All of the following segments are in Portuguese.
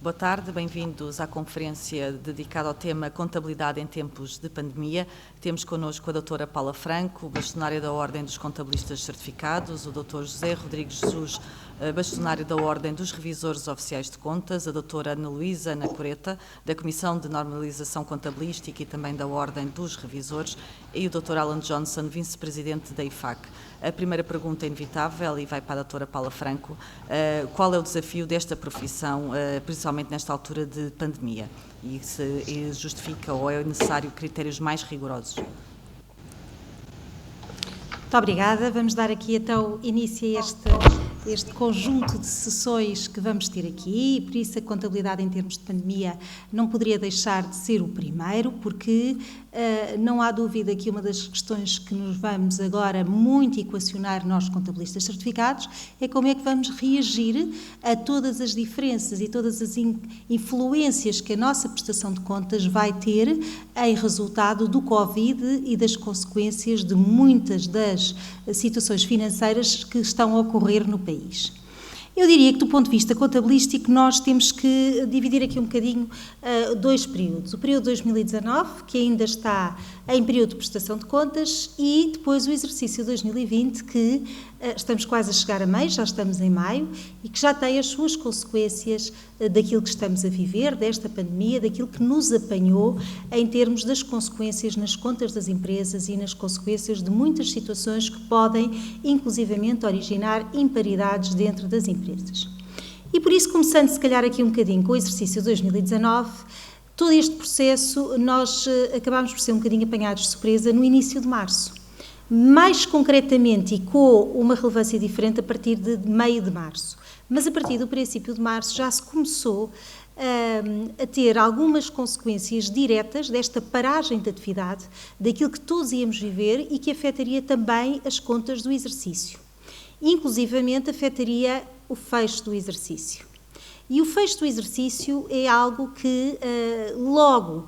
Boa tarde, bem-vindos à conferência dedicada ao tema Contabilidade em Tempos de Pandemia. Temos connosco a doutora Paula Franco, bastonária da Ordem dos Contabilistas Certificados, o doutor José Rodrigues Jesus, bastonário da Ordem dos Revisores Oficiais de Contas, a doutora Ana Luísa Anacoreta, da Comissão de Normalização Contabilística e também da Ordem dos Revisores, e o doutor Alan Johnson, vice-presidente da IFAC. A primeira pergunta é inevitável e vai para a doutora Paula Franco. Qual é o desafio desta profissão, principalmente nesta altura de pandemia? E se justifica ou é necessário critérios mais rigorosos? Muito obrigada. Vamos dar aqui então início a este conjunto de sessões que vamos ter aqui, e por isso a contabilidade em termos de pandemia não poderia deixar de ser o primeiro, porque não há dúvida que uma das questões que nos vamos agora muito equacionar nós contabilistas certificados é como é que vamos reagir a todas as diferenças e todas as influências que a nossa prestação de contas vai ter em resultado do Covid e das consequências de muitas das situações financeiras que estão a ocorrer no país. Eu diria que, do ponto de vista contabilístico, nós temos que dividir aqui um bocadinho dois períodos. O período de 2019, que ainda está em período de prestação de contas, e depois o exercício 2020, que estamos quase a chegar a meio, já estamos em maio, e que já tem as suas consequências daquilo que estamos a viver, desta pandemia, daquilo que nos apanhou em termos das consequências nas contas das empresas e nas consequências de muitas situações que podem, inclusivamente, originar imparidades dentro das empresas. E por isso, começando se calhar aqui um bocadinho com o exercício 2019, todo este processo nós acabámos por ser um bocadinho apanhados de surpresa no início de março. Mais concretamente e com uma relevância diferente a partir de meio de março. Mas a partir do princípio de março já se começou a ter algumas consequências diretas desta paragem de atividade, daquilo que todos íamos viver e que afetaria também as contas do exercício. Inclusivamente afetaria o fecho do exercício. E o fecho do exercício é algo que logo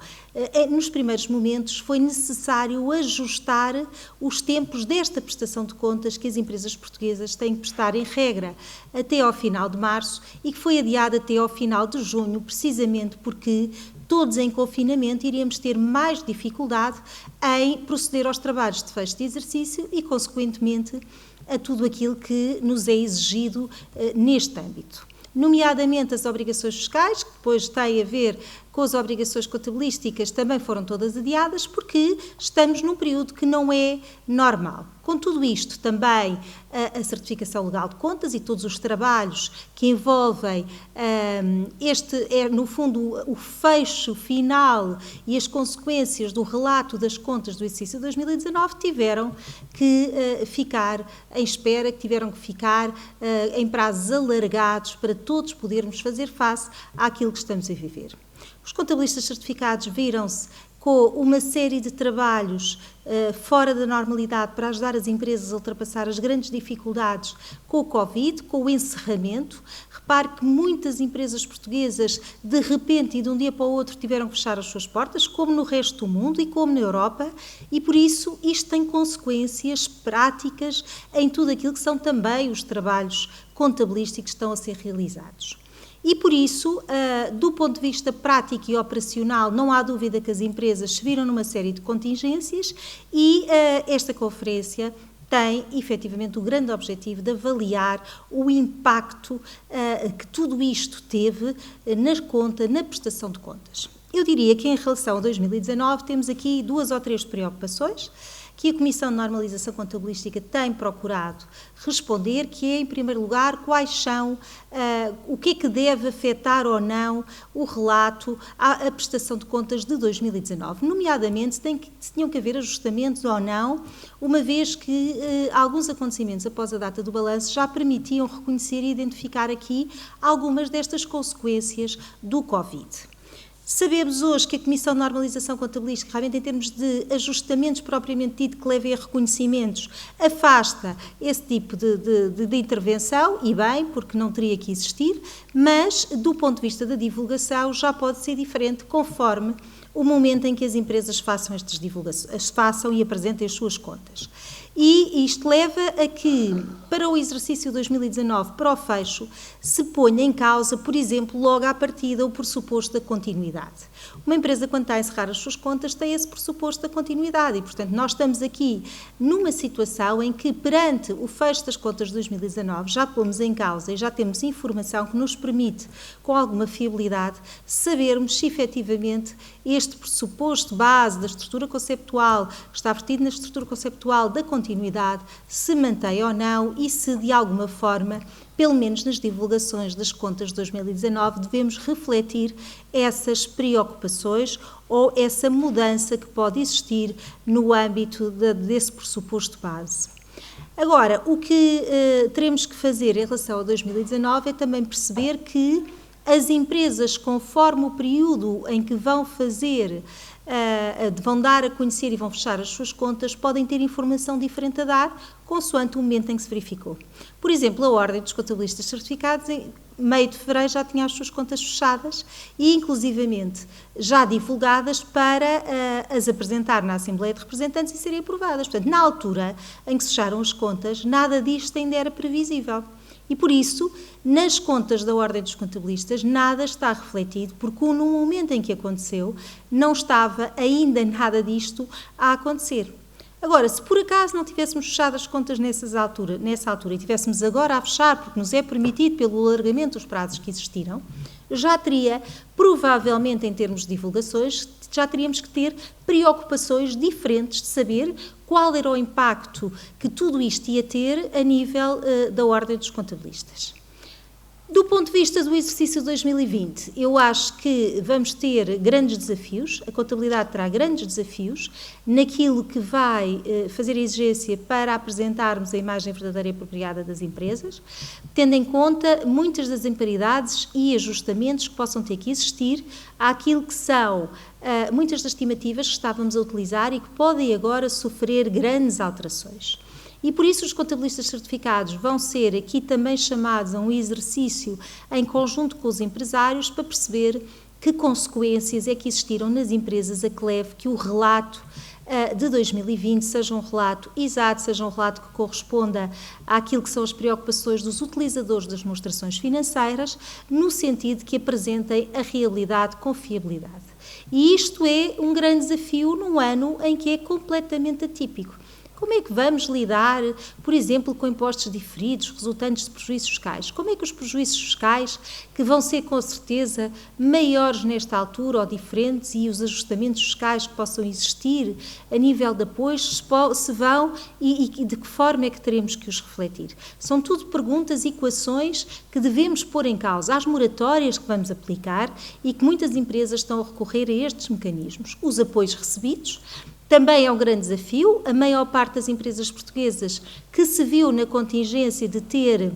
nos primeiros momentos foi necessário ajustar os tempos desta prestação de contas que as empresas portuguesas têm que prestar em regra até ao final de março e que foi adiada até ao final de junho, precisamente porque todos em confinamento iríamos ter mais dificuldade em proceder aos trabalhos de fecho de exercício e, consequentemente, a tudo aquilo que nos é exigido neste âmbito. Nomeadamente as obrigações fiscais, que depois têm a ver com as obrigações contabilísticas, também foram todas adiadas, porque estamos num período que não é normal. Com tudo isto, também a certificação legal de contas e todos os trabalhos que envolvem no fundo, o fecho final e as consequências do relato das contas do exercício de 2019 tiveram que ficar em espera, que tiveram que ficar em prazos alargados para todos podermos fazer face àquilo que estamos a viver. Os contabilistas certificados viram-se com uma série de trabalhos fora da normalidade para ajudar as empresas a ultrapassar as grandes dificuldades com o Covid, com o encerramento. Repare que muitas empresas portuguesas, de repente e de um dia para o outro, tiveram que fechar as suas portas, como no resto do mundo e como na Europa, e por isso isto tem consequências práticas em tudo aquilo que são também os trabalhos contabilísticos que estão a ser realizados. E por isso, do ponto de vista prático e operacional, não há dúvida que as empresas se viram numa série de contingências e esta conferência tem, efetivamente, o grande objetivo de avaliar o impacto que tudo isto teve na prestação de contas. Eu diria que, em relação a 2019, temos aqui 2 ou 3 preocupações que a Comissão de Normalização Contabilística tem procurado responder, que é, em primeiro lugar, quais são, o que é que deve afetar ou não o relato à prestação de contas de 2019, nomeadamente se tinham que haver ajustamentos ou não, uma vez que alguns acontecimentos após a data do balanço já permitiam reconhecer e identificar aqui algumas destas consequências do Covid. Sabemos hoje que a Comissão de Normalização Contabilística, realmente em termos de ajustamentos propriamente dito que levem a reconhecimentos, afasta esse tipo de intervenção, e bem, porque não teria que existir, mas do ponto de vista da divulgação já pode ser diferente conforme o momento em que as empresas façam estas divulgações, façam e apresentem as suas contas. E isto leva a que para o exercício 2019, para o fecho, se ponha em causa, por exemplo, logo à partida, o pressuposto da continuidade. Uma empresa, quando está a encerrar as suas contas, tem esse pressuposto da continuidade e, portanto, nós estamos aqui numa situação em que, perante o fecho das contas de 2019, já pomos em causa e já temos informação que nos permite, com alguma fiabilidade, sabermos se efetivamente este pressuposto base da estrutura conceptual, que está vertido na estrutura conceptual da continuidade, se mantém ou não e se, de alguma forma, pelo menos nas divulgações das contas de 2019, devemos refletir essas preocupações ou essa mudança que pode existir no âmbito desse pressuposto base. Agora, o que teremos que fazer em relação a 2019 é também perceber que as empresas, conforme o período em que vão dar a conhecer e vão fechar as suas contas, podem ter informação diferente a dar, consoante o momento em que se verificou. Por exemplo, a Ordem dos Contabilistas Certificados, em meio de fevereiro, já tinha as suas contas fechadas e, inclusivamente, já divulgadas para as apresentar na Assembleia de Representantes e serem aprovadas. Portanto, na altura em que se fecharam as contas, nada disto ainda era previsível. E, por isso, nas contas da Ordem dos Contabilistas, nada está refletido, porque no momento em que aconteceu, não estava ainda nada disto a acontecer. Agora, se por acaso não tivéssemos fechado as contas nessa altura e tivéssemos agora a fechar, porque nos é permitido pelo alargamento dos prazos que existiram, já teria, provavelmente em termos de divulgações, já teríamos que ter preocupações diferentes de saber qual era o impacto que tudo isto ia ter a nível da Ordem dos Contabilistas. Do ponto de vista do exercício de 2020, eu acho que vamos ter grandes desafios, a contabilidade terá grandes desafios naquilo que vai fazer a exigência para apresentarmos a imagem verdadeira e apropriada das empresas, tendo em conta muitas das imparidades e ajustamentos que possam ter que existir àquilo que são muitas das estimativas que estávamos a utilizar e que podem agora sofrer grandes alterações. E por isso os contabilistas certificados vão ser aqui também chamados a um exercício em conjunto com os empresários para perceber que consequências é que existiram nas empresas a que leve que o relato de 2020 seja um relato exato, seja um relato que corresponda àquilo que são as preocupações dos utilizadores das demonstrações financeiras, no sentido que apresentem a realidade com fiabilidade. E isto é um grande desafio num ano em que é completamente atípico. Como é que vamos lidar, por exemplo, com impostos diferidos resultantes de prejuízos fiscais? Como é que os prejuízos fiscais, que vão ser com certeza maiores nesta altura ou diferentes, e os ajustamentos fiscais que possam existir a nível de apoios, se vão e de que forma é que teremos que os refletir? São tudo perguntas e equações que devemos pôr em causa, as moratórias que vamos aplicar e que muitas empresas estão a recorrer a estes mecanismos. Os apoios recebidos também é um grande desafio. A maior parte das empresas portuguesas que se viu na contingência de ter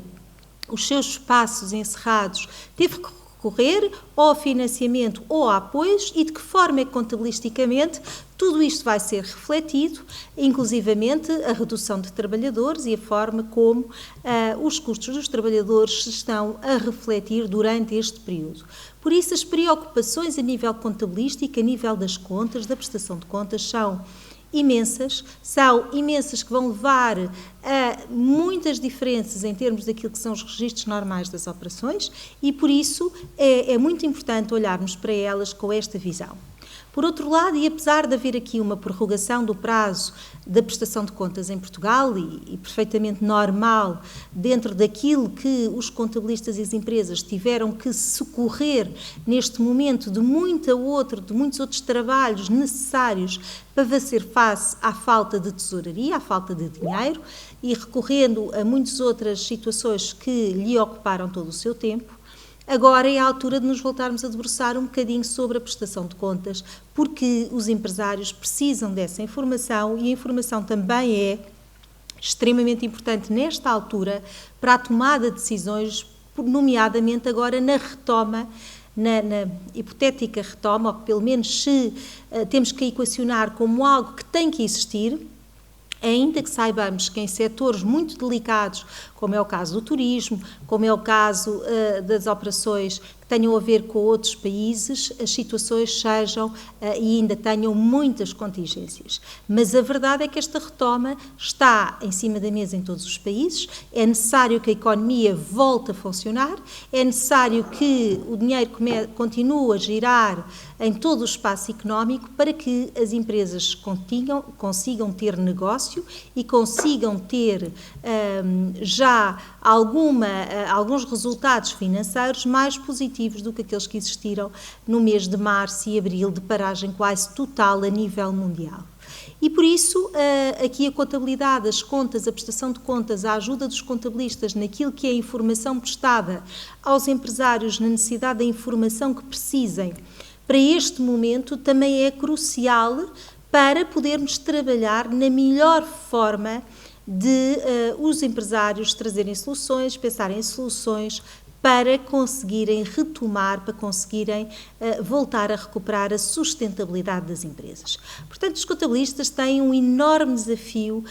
os seus espaços encerrados teve que recorrer ou a financiamento ou a apoios, e de que forma é que contabilisticamente tudo isto vai ser refletido, inclusivamente a redução de trabalhadores e a forma como os custos dos trabalhadores se estão a refletir durante este período. Por isso, as preocupações a nível contabilístico, a nível das contas, da prestação de contas, são imensas que vão levar a muitas diferenças em termos daquilo que são os registros normais das operações, e por isso é muito importante olharmos para elas com esta visão. Por outro lado, e apesar de haver aqui uma prorrogação do prazo da prestação de contas em Portugal, e perfeitamente normal dentro daquilo que os contabilistas e as empresas tiveram que socorrer neste momento de muitos outros trabalhos necessários para fazer face à falta de tesouraria, à falta de dinheiro, e recorrendo a muitas outras situações que lhe ocuparam todo o seu tempo, agora é a altura de nos voltarmos a debruçar um bocadinho sobre a prestação de contas, porque os empresários precisam dessa informação, e a informação também é extremamente importante nesta altura para a tomada de decisões, nomeadamente agora na retoma, na hipotética retoma, ou que pelo menos se temos que equacionar como algo que tem que existir, ainda que saibamos que em setores muito delicados, como é o caso do turismo, como é o caso das operações que tenham a ver com outros países, as situações sejam e ainda tenham muitas contingências. Mas a verdade é que esta retoma está em cima da mesa em todos os países, é necessário que a economia volte a funcionar, é necessário que o dinheiro continue a girar em todo o espaço económico para que as empresas consigam ter negócio e consigam ter já alguns resultados financeiros mais positivos do que aqueles que existiram no mês de março e abril, de paragem quase total a nível mundial. E por isso, aqui a contabilidade, as contas, a prestação de contas, a ajuda dos contabilistas naquilo que é a informação prestada aos empresários na necessidade da informação que precisem, para este momento também é crucial para podermos trabalhar na melhor forma de os empresários trazerem soluções, pensarem em soluções para conseguirem retomar, para conseguirem voltar a recuperar a sustentabilidade das empresas. Portanto, os contabilistas têm um enorme desafio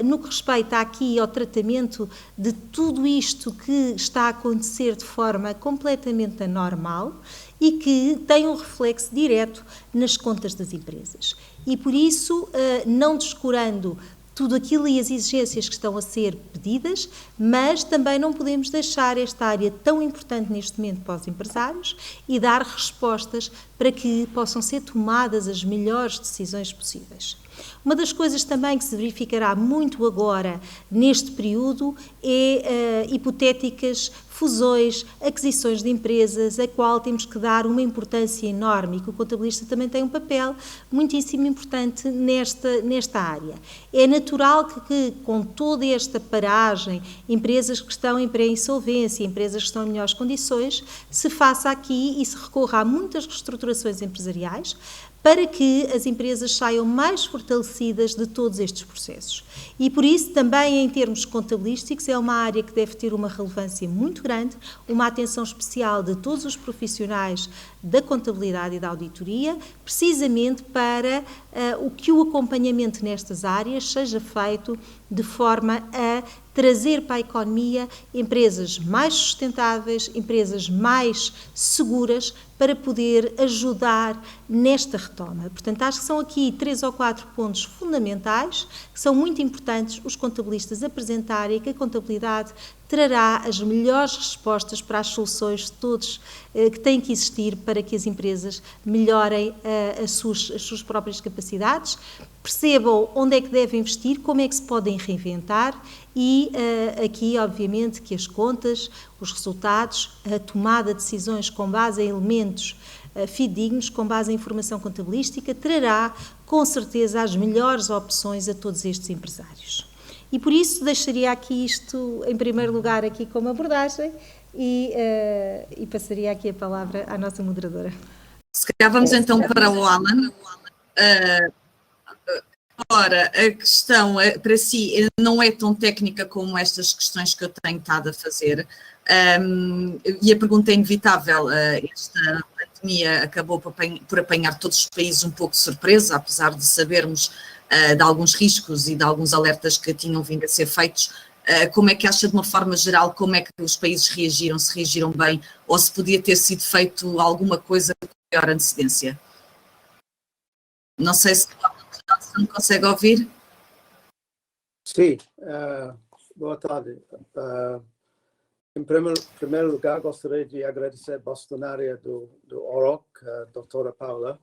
no que respeita aqui ao tratamento de tudo isto que está a acontecer de forma completamente anormal e que tem um reflexo direto nas contas das empresas. E por isso, não descurando tudo aquilo e as exigências que estão a ser pedidas, mas também não podemos deixar esta área tão importante neste momento para os empresários e dar respostas para que possam ser tomadas as melhores decisões possíveis. Uma das coisas também que se verificará muito agora, neste período, é hipotéticas fusões, aquisições de empresas, a qual temos que dar uma importância enorme e que o contabilista também tem um papel muitíssimo importante nesta área. É natural que com toda esta paragem, empresas que estão em pré-insolvência, empresas que estão em melhores condições, se faça aqui e se recorra a muitas reestruturações empresariais, para que as empresas saiam mais fortalecidas de todos estes processos. E por isso, também em termos contabilísticos, é uma área que deve ter uma relevância muito grande, uma atenção especial de todos os profissionais da contabilidade e da auditoria, precisamente para que o acompanhamento nestas áreas seja feito de forma a trazer para a economia empresas mais sustentáveis, empresas mais seguras, para poder ajudar nesta retoma. Portanto, acho que são aqui 3 ou 4 pontos fundamentais, que são muito importantes os contabilistas apresentarem, que a contabilidade trará as melhores respostas para as soluções de todos que têm que existir para que as empresas melhorem as suas próprias capacidades, percebam onde é que devem investir, como é que se podem reinventar e aqui, obviamente, que as contas, os resultados, a tomada de decisões com base em elementos fidedignos, com base em informação contabilística, trará, com certeza, as melhores opções a todos estes empresários. E por isso deixaria aqui isto, em primeiro lugar, aqui como abordagem e passaria aqui a palavra à nossa moderadora. Se calhar vamos então para o Alan. Ora, a questão para si não é tão técnica como estas questões que eu tenho estado a fazer, e a pergunta é inevitável. Esta pandemia acabou por apanhar todos os países um pouco de surpresa, apesar de sabermos de alguns riscos e de alguns alertas que tinham vindo a ser feitos. Como é que acha, de uma forma geral, como é que os países reagiram, se reagiram bem, ou se podia ter sido feito alguma coisa com maior antecedência? Não sei se me consegue ouvir. Sim, boa tarde. Em primeiro lugar, gostaria de agradecer a bastonária do OROC, a doutora Paula,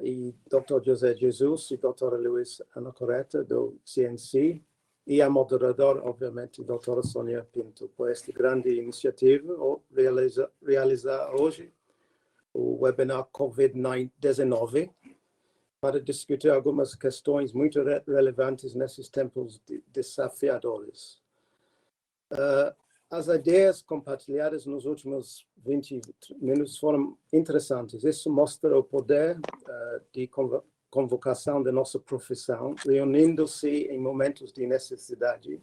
e Dr. José Jesus e doutora Luís Anacoreta, do CNC, e a moderadora, obviamente, a doutora Sônia Pinto, por esta grande iniciativa, realizar hoje o webinar COVID-19, para discutir algumas questões muito relevantes nesses tempos desafiadores. As ideias compartilhadas nos últimos 20 minutos foram interessantes. Isso mostra o poder de convocação da nossa profissão, reunindo-se em momentos de necessidade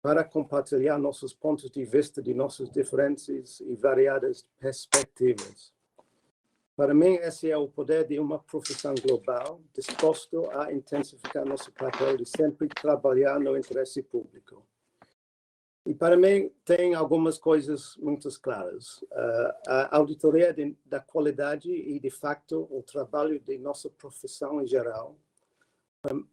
para compartilhar nossos pontos de vista de nossas diferentes e variadas perspectivas. Para mim, esse é o poder de uma profissão global, disposto a intensificar nosso papel de sempre trabalhar no interesse público. E para mim tem algumas coisas muito claras. A auditoria da qualidade e, de facto, o trabalho de nossa profissão em geral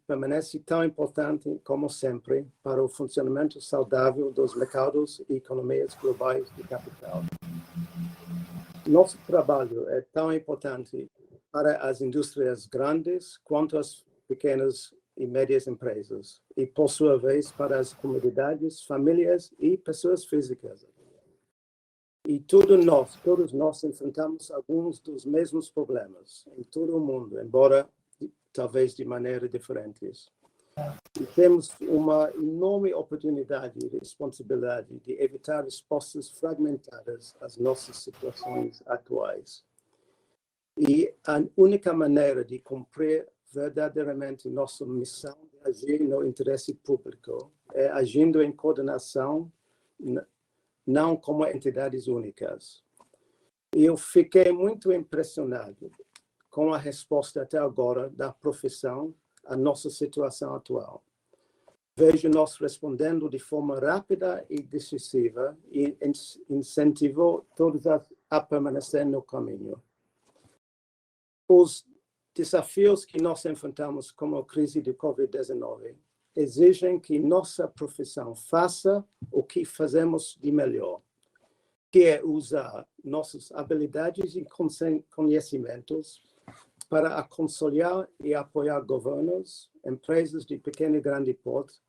permanece tão importante como sempre para o funcionamento saudável dos mercados e economias globais de capital. Nosso trabalho é tão importante para as indústrias grandes quanto as pequenas e médias empresas, e por sua vez para as comunidades, famílias e pessoas físicas. E todos nós enfrentamos alguns dos mesmos problemas em todo o mundo, embora talvez de maneira diferentes. E temos uma enorme oportunidade e responsabilidade de evitar respostas fragmentadas às nossas situações atuais. E a única maneira de cumprir verdadeiramente nossa missão de agir no interesse público é agindo em coordenação, não como entidades únicas. E eu fiquei muito impressionado com a resposta até agora da profissão à nossa situação atual. Vejo nós respondendo de forma rápida e decisiva e incentivo todos a permanecer no caminho. Os desafios que nós enfrentamos como a crise de Covid-19 exigem que nossa profissão faça o que fazemos de melhor, que é usar nossas habilidades e conhecimentos para aconselhar e apoiar governos, empresas de pequeno e grande porte,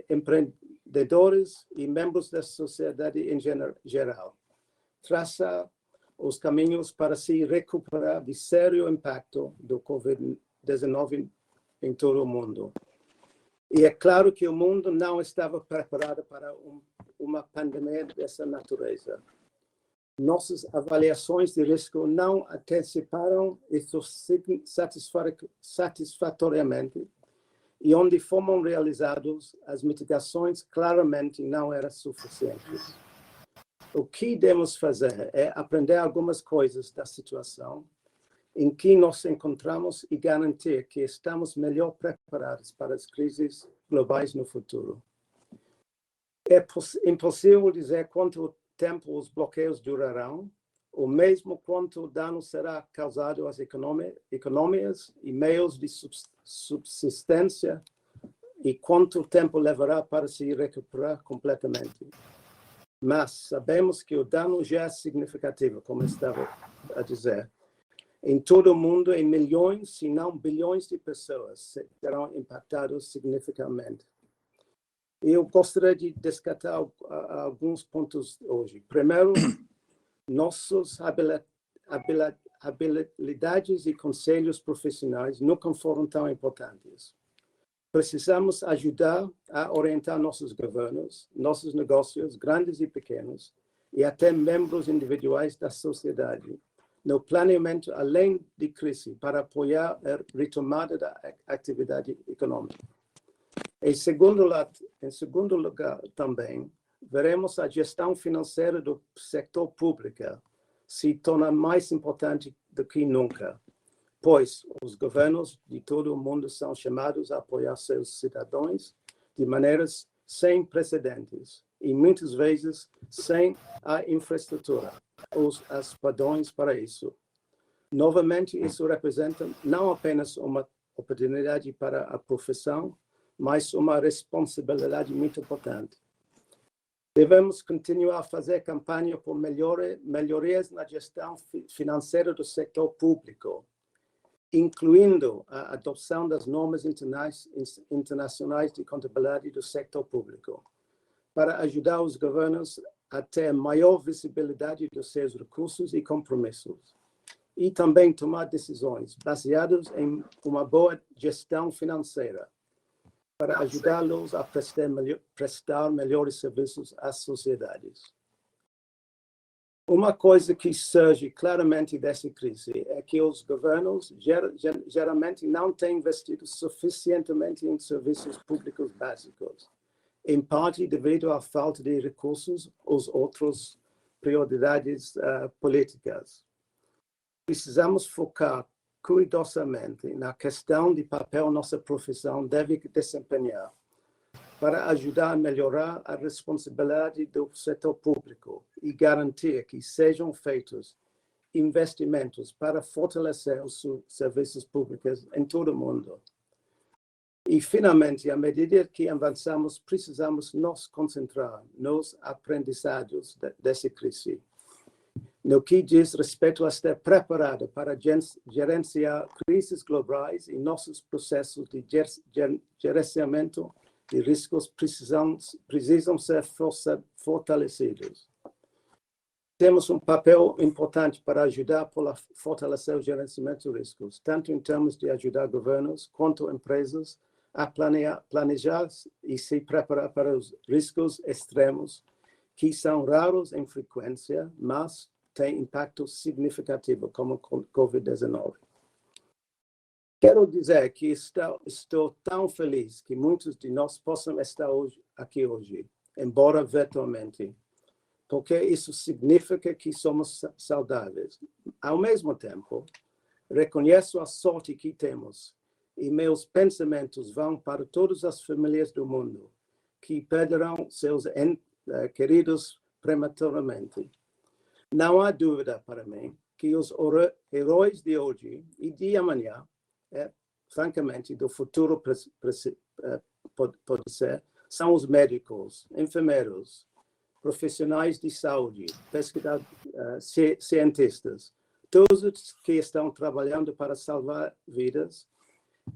empreendedores e membros da sociedade em geral. Traçar os caminhos para se recuperar do sério impacto do Covid-19 em todo o mundo. E é claro que o mundo não estava preparado para uma pandemia dessa natureza. Nossas avaliações de risco não anteciparam isso satisfatoriamente, e onde foram realizadas as mitigações claramente não eram suficientes. O que devemos fazer é aprender algumas coisas da situação em que nos encontramos e garantir que estamos melhor preparados para as crises globais no futuro. É impossível dizer quanto tempo os bloqueios durarão, ou mesmo quanto dano será causado às economias e meios de subsistência e quanto tempo levará para se recuperar completamente. Mas sabemos que o dano já é significativo, como estava a dizer. Em todo o mundo, em milhões, se não bilhões de pessoas serão impactadas significativamente. Eu gostaria de destacar alguns pontos hoje. Primeiro, nossas habilidades e conselhos profissionais nunca foram tão importantes. Precisamos ajudar a orientar nossos governos, nossos negócios, grandes e pequenos, e até membros individuais da sociedade, no planeamento além de crise, para apoiar a retomada da atividade econômica. Em segundo lugar, também, veremos a gestão financeira do setor público se tornar mais importante do que nunca, pois os governos de todo o mundo são chamados a apoiar seus cidadãos de maneiras sem precedentes e muitas vezes sem a infraestrutura ou os padrões para isso. Novamente, isso representa não apenas uma oportunidade para a profissão, mas uma responsabilidade muito importante. Devemos continuar a fazer campanha por melhorias na gestão financeira do setor público, incluindo a adoção das normas internacionais de contabilidade do setor público, para ajudar os governos a ter maior visibilidade dos seus recursos e compromissos, e também tomar decisões baseadas em uma boa gestão financeira, para ajudá-los a prestar melhores serviços às sociedades. Uma coisa que surge claramente dessa crise é que os governos geralmente não têm investido suficientemente em serviços públicos básicos, em parte devido à falta de recursos ou outras prioridades políticas. Precisamos focar cuidadosamente na questão de papel nossa profissão deve desempenhar para ajudar a melhorar a responsabilidade do setor público e garantir que sejam feitos investimentos para fortalecer os serviços públicos em todo o mundo. E, finalmente, à medida que avançamos, precisamos nos concentrar nos aprendizados dessa crise. No que diz respeito a estar preparado para gerenciar crises globais e nossos processos de gerenciamento de riscos precisam ser fortalecidos. Temos um papel importante para ajudar a fortalecer o gerenciamento de riscos, tanto em termos de ajudar governos quanto empresas a planejar e se preparar para os riscos extremos, que são raros em frequência, mas têm impacto significativo, como o Covid-19. Quero dizer que estou tão feliz que muitos de nós possam estar aqui hoje, embora virtualmente, porque isso significa que somos saudáveis. Ao mesmo tempo, reconheço a sorte que temos e meus pensamentos vão para todas as famílias do mundo que perderão seus queridos prematuramente. Não há dúvida para mim que os heróis de hoje e de amanhã, francamente, do futuro pode ser, são os médicos, enfermeiros, profissionais de saúde, pesquisadores, cientistas, todos que estão trabalhando para salvar vidas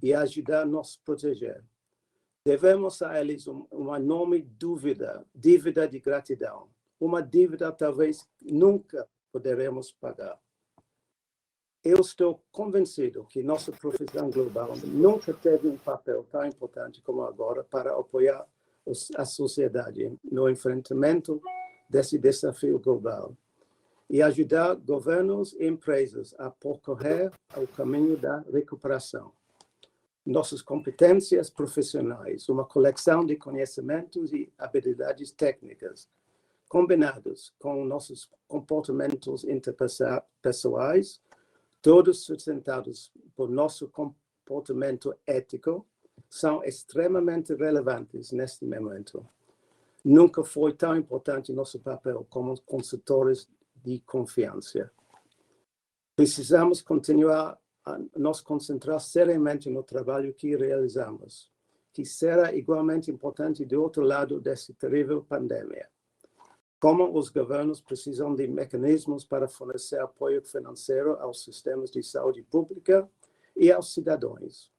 e ajudar a nos proteger. Devemos a eles uma enorme dívida de gratidão, uma dívida talvez nunca poderemos pagar. Eu estou convencido que nossa profissão global nunca teve um papel tão importante como agora para apoiar a sociedade no enfrentamento desse desafio global e ajudar governos e empresas a percorrer o caminho da recuperação. Nossas competências profissionais, uma coleção de conhecimentos e habilidades técnicas, combinados com nossos comportamentos interpessoais, todos sustentados por nosso comportamento ético, são extremamente relevantes neste momento. Nunca foi tão importante nosso papel como consultores de confiança. Precisamos continuar a nos concentrar seriamente no trabalho que realizamos, que será igualmente importante do outro lado dessa terrível pandemia. Como os governos precisam de mecanismos para fornecer apoio financeiro aos sistemas de saúde pública e aos cidadãos.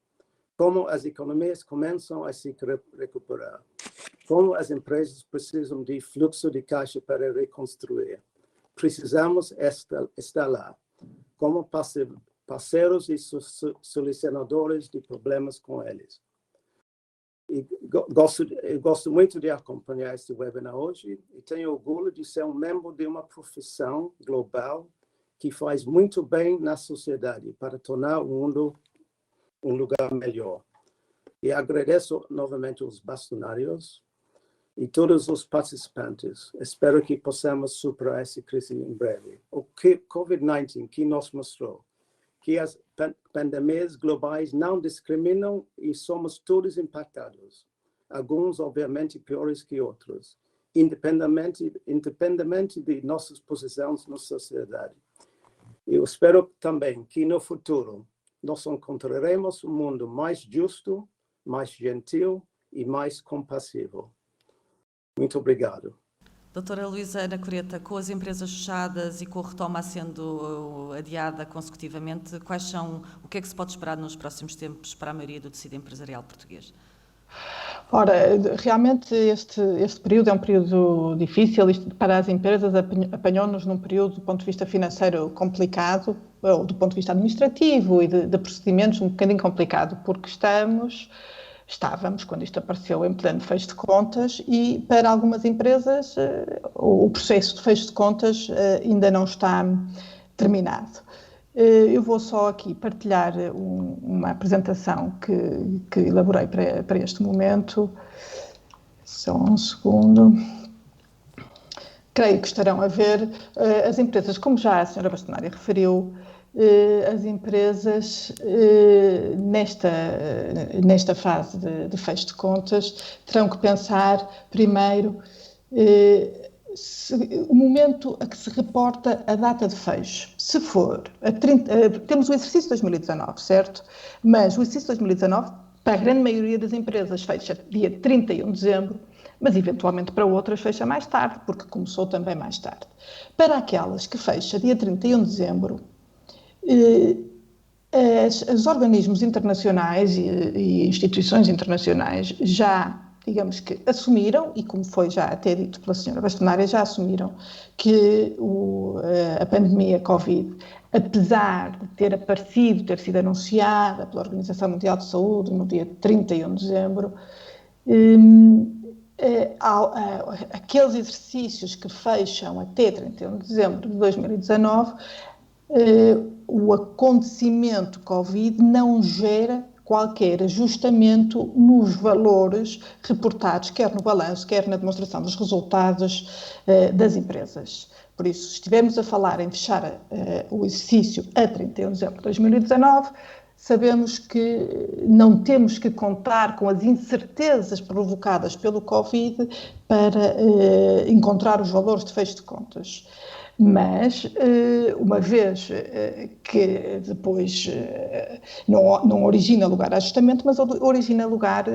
Como as economias começam a se recuperar. Como as empresas precisam de fluxo de caixa para reconstruir. Precisamos estar lá, como parceiros e solucionadores de problemas com eles. E gosto muito de acompanhar este webinar hoje e tenho orgulho de ser um membro de uma profissão global que faz muito bem na sociedade para tornar o mundo um lugar melhor. E agradeço novamente os bastonários e todos os participantes. Espero que possamos superar essa crise em breve. O Covid-19 que nos mostrou que as pandemias globais não discriminam e somos todos impactados. Alguns, obviamente, piores que outros, independentemente de nossas posições na sociedade. Eu espero também que no futuro nós encontraremos um mundo mais justo, mais gentil e mais compassivo. Muito obrigado. Doutora Luísa Ana Coreta, com as empresas fechadas e com a retoma sendo adiada consecutivamente, o que é que se pode esperar nos próximos tempos para a maioria do tecido empresarial português? Ora, realmente este período é um período difícil. Isto para as empresas apanhou-nos num período do ponto de vista financeiro complicado, ou do ponto de vista administrativo e de procedimentos um bocadinho complicado, porque estávamos, quando isto apareceu, em pleno fecho de contas e para algumas empresas o processo de fecho de contas ainda não está terminado. Eu vou só aqui partilhar uma apresentação que elaborei para este momento. Só um segundo. Creio que estarão a ver as empresas, como já a senhora bastonária referiu, as empresas, nesta fase de fecho de contas, terão que pensar primeiro o momento a que se reporta a data de fecho. Se for temos o exercício de 2019, certo? Mas o exercício de 2019, para a grande maioria das empresas, fecha dia 31 de dezembro, mas eventualmente para outras fecha mais tarde, porque começou também mais tarde. Para aquelas que fecha dia 31 de dezembro, os organismos internacionais e instituições internacionais já, digamos que, assumiram, e como foi já até dito pela senhora bastonária, já assumiram que a pandemia Covid, apesar de ter sido anunciada pela Organização Mundial de Saúde no dia 31 de dezembro, aqueles exercícios que fecham até 31 de dezembro de 2019, o acontecimento Covid não gera qualquer ajustamento nos valores reportados, quer no balanço, quer na demonstração dos resultados das empresas. Por isso, se estivermos a falar em fechar o exercício a 31 de dezembro de 2019, sabemos que não temos que contar com as incertezas provocadas pelo Covid para encontrar os valores de fecho de contas. Mas, uma vez que depois não origina lugar a ajustamento, mas origina lugar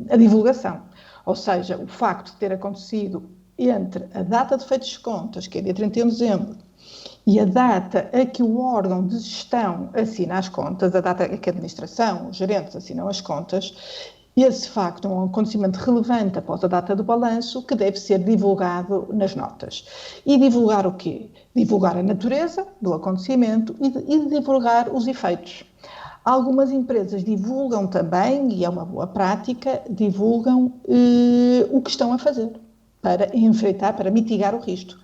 a divulgação. Ou seja, o facto de ter acontecido entre a data de fecho de contas, que é dia 31 de dezembro, e a data a que o órgão de gestão assina as contas, a data a que a administração, os gerentes assinam as contas, esse facto é um acontecimento relevante após a data do balanço que deve ser divulgado nas notas. E divulgar o quê? Divulgar a natureza do acontecimento e divulgar os efeitos. Algumas empresas divulgam também, e é uma boa prática, divulgam o que estão a fazer para enfrentar, para mitigar o risco.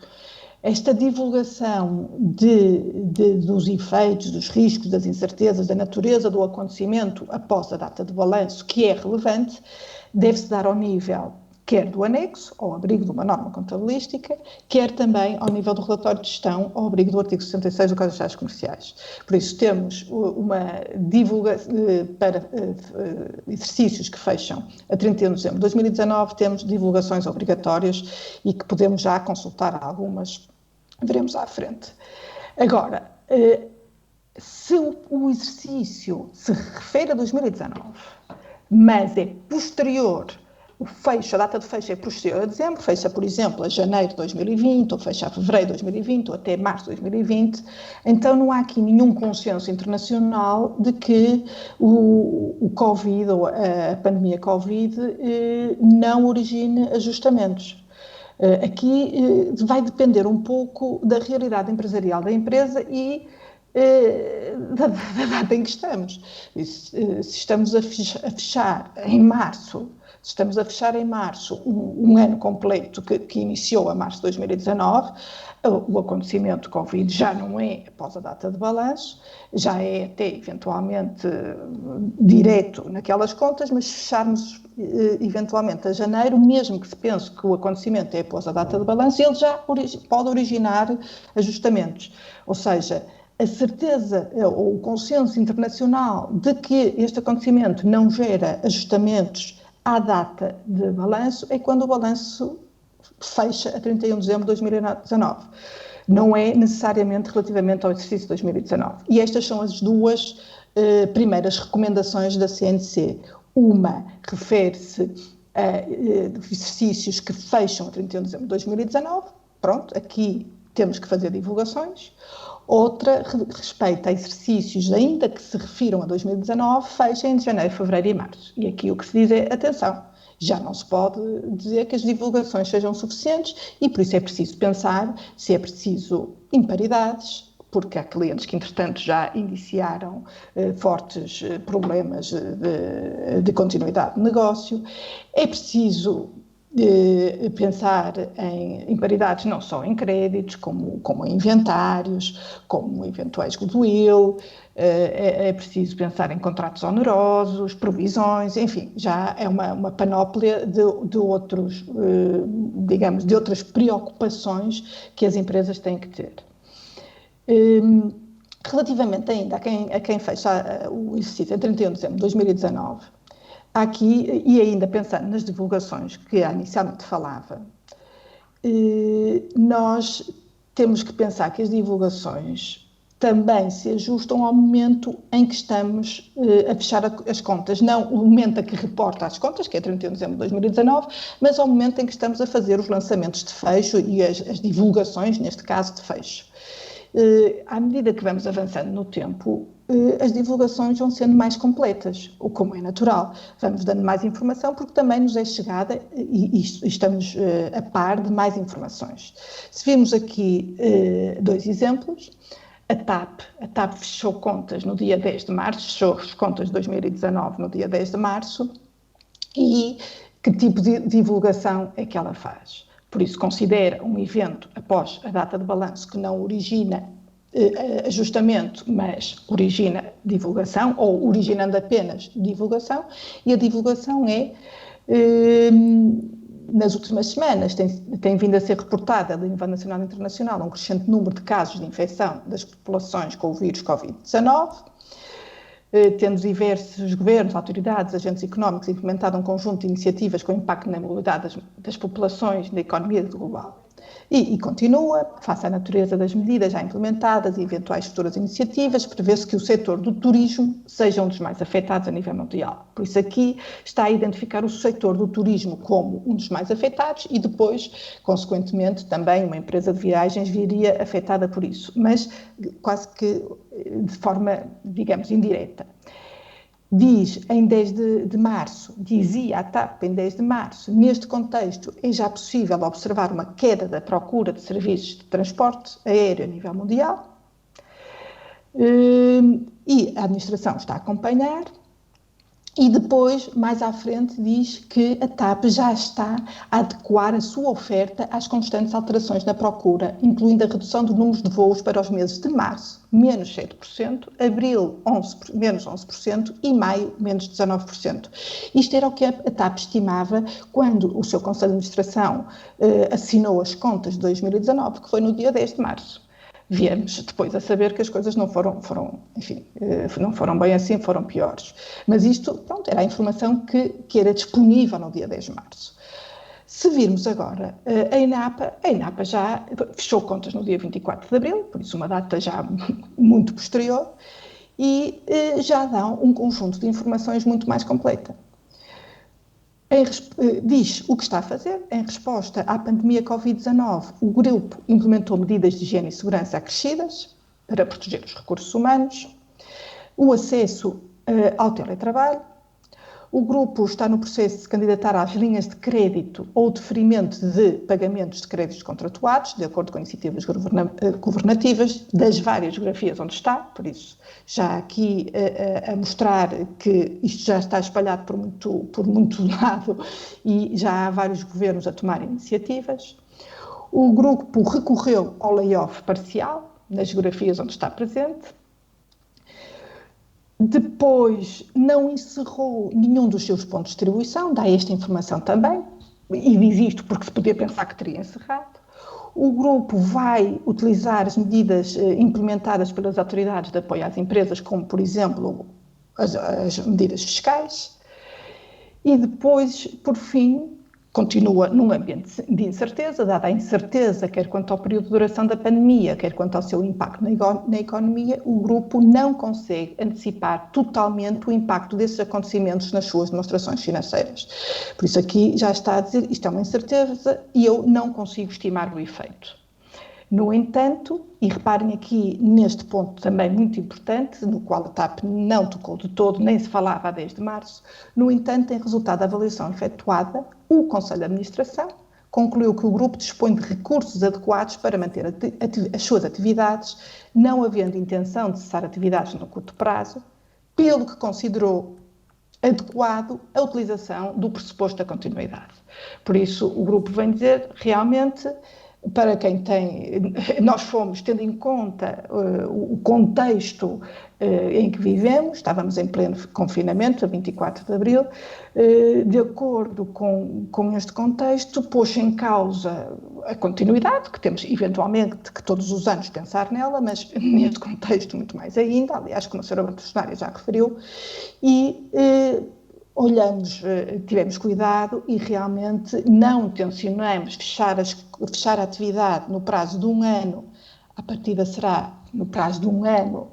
Esta divulgação dos efeitos, dos riscos, das incertezas, da natureza do acontecimento após a data de balanço, que é relevante, deve-se dar ao nível quer do anexo, ao abrigo de uma norma contabilística, quer também ao nível do relatório de gestão, ao abrigo do artigo 66 do Código de Atividades Comerciais. Por isso, temos uma divulgação para exercícios que fecham a 31 de dezembro de 2019, temos divulgações obrigatórias e que podemos já consultar algumas, veremos à frente. Agora, se o exercício se refere a 2019, mas é posterior, a data de fecho é posterior a dezembro, fecha, por exemplo, a janeiro de 2020, ou fecha a fevereiro de 2020, ou até março de 2020, então não há aqui nenhum consenso internacional de que o Covid, ou a pandemia Covid, não origine ajustamentos. Aqui vai depender um pouco da realidade empresarial da empresa e da data em que estamos. Se estamos a fechar em março, um ano completo que iniciou a março de 2019, o acontecimento Covid já não é após a data de balanço, já é até eventualmente direto naquelas contas, mas fecharmos eventualmente a janeiro, mesmo que se pense que o acontecimento é após a data de balanço, ele já pode originar ajustamentos. Ou seja, a certeza ou o consenso internacional de que este acontecimento não gera ajustamentos à data de balanço é quando o balanço fecha a 31 de dezembro de 2019. Não é necessariamente relativamente ao exercício de 2019. E estas são as duas primeiras recomendações da CNC. Uma refere-se a exercícios que fecham a 31 de dezembro de 2019. Pronto, aqui temos que fazer divulgações. Outra respeita a exercícios, ainda que se refiram a 2019, fechem de janeiro, fevereiro e março. E aqui o que se diz é, atenção, já não se pode dizer que as divulgações sejam suficientes e por isso é preciso pensar se é preciso imparidades, porque há clientes que, entretanto, já iniciaram fortes problemas de continuidade de negócio. É preciso pensar em imparidades não só em créditos, como em inventários, como eventuais goodwill, é preciso pensar em contratos onerosos, provisões, enfim, já é uma panóplia de outros, digamos, de outras preocupações que as empresas têm que ter. Relativamente ainda a quem fecha o exercício em 31 de dezembro de 2019, há aqui, e ainda pensando nas divulgações que inicialmente falava, nós temos que pensar que as divulgações também se ajustam ao momento em que estamos a fechar as contas, não o momento a que reporta as contas, que é 31 de dezembro de 2019, mas ao momento em que estamos a fazer os lançamentos de fecho e as divulgações, neste caso, de fecho. À medida que vamos avançando no tempo, as divulgações vão sendo mais completas, o como é natural. Vamos dando mais informação porque também nos é chegada e estamos a par de mais informações. Se virmos aqui 2 exemplos, a TAP fechou contas no dia 10 de março, fechou as contas de 2019 no dia 10 de março, e que tipo de divulgação é que ela faz? Por isso, considera um evento após a data de balanço que não origina ajustamento, mas origina divulgação, ou originando apenas divulgação, e a divulgação é, nas últimas semanas, tem vindo a ser reportada a nível nacional e internacional um crescente número de casos de infecção das populações com o vírus Covid-19, tendo diversos governos, autoridades, agentes económicos implementado um conjunto de iniciativas com impacto na mobilidade das populações e da economia global. E continua, face à natureza das medidas já implementadas e eventuais futuras iniciativas, prevê-se que o setor do turismo seja um dos mais afetados a nível mundial. Por isso aqui está a identificar o setor do turismo como um dos mais afetados e depois, consequentemente, também uma empresa de viagens viria afetada por isso, mas quase que de forma, digamos, indireta. Diz em 10 de março, dizia a TAP em 10 de março, neste contexto é já possível observar uma queda da procura de serviços de transporte aéreo a nível mundial, e a administração está a acompanhar. E depois, mais à frente, diz que a TAP já está a adequar a sua oferta às constantes alterações na procura, incluindo a redução do número de voos para os meses de março, menos 7%, abril, menos 11% e maio, menos 19%. Isto era o que a TAP estimava quando o seu Conselho de Administração assinou as contas de 2019, que foi no dia 10 de março. Viemos depois a saber que as coisas não foram bem assim, foram piores. Mas isto, pronto, era a informação que era disponível no dia 10 de março. Se virmos agora, a ENAPA já fechou contas no dia 24 de abril, por isso uma data já muito posterior, e já dá um conjunto de informações muito mais completa. Diz o que está a fazer. Em resposta à pandemia Covid-19, o grupo implementou medidas de higiene e segurança acrescidas para proteger os recursos humanos, o acesso ao teletrabalho. O grupo está no processo de se candidatar às linhas de crédito ou deferimento de pagamentos de créditos contratuados, de acordo com iniciativas governativas das várias geografias onde está, por isso já aqui a mostrar que isto já está espalhado por muito lado e já há vários governos a tomar iniciativas. O grupo recorreu ao layoff parcial nas geografias onde está presente. Depois não encerrou nenhum dos seus pontos de distribuição, dá esta informação também, e diz isto porque se podia pensar que teria encerrado. O grupo vai utilizar as medidas implementadas pelas autoridades de apoio às empresas, como, por exemplo, as medidas fiscais. E depois, por fim, continua num ambiente de incerteza, dada a incerteza, quer quanto ao período de duração da pandemia, quer quanto ao seu impacto na economia, o grupo não consegue antecipar totalmente o impacto desses acontecimentos nas suas demonstrações financeiras. Por isso aqui já está a dizer, isto é uma incerteza e eu não consigo estimar o efeito. No entanto, e reparem aqui neste ponto também muito importante, no qual a TAP não tocou de todo, nem se falava a 10 de março, no entanto, em resultado da avaliação efetuada, o Conselho de Administração concluiu que o grupo dispõe de recursos adequados para manter as suas atividades, não havendo intenção de cessar atividades no curto prazo, pelo que considerou adequado a utilização do pressuposto da continuidade. Por isso, o grupo vem dizer, realmente, para quem tem, nós fomos tendo em conta o contexto em que vivemos, estávamos em pleno confinamento, a 24 de abril, de acordo com este contexto, pôs em causa a continuidade, que temos eventualmente que todos os anos pensar nela, mas neste contexto muito mais ainda, aliás, como a senhora bastonária já referiu, e tivemos cuidado e realmente não tencionamos fechar a atividade no prazo de um ano. A partida será no prazo de um ano,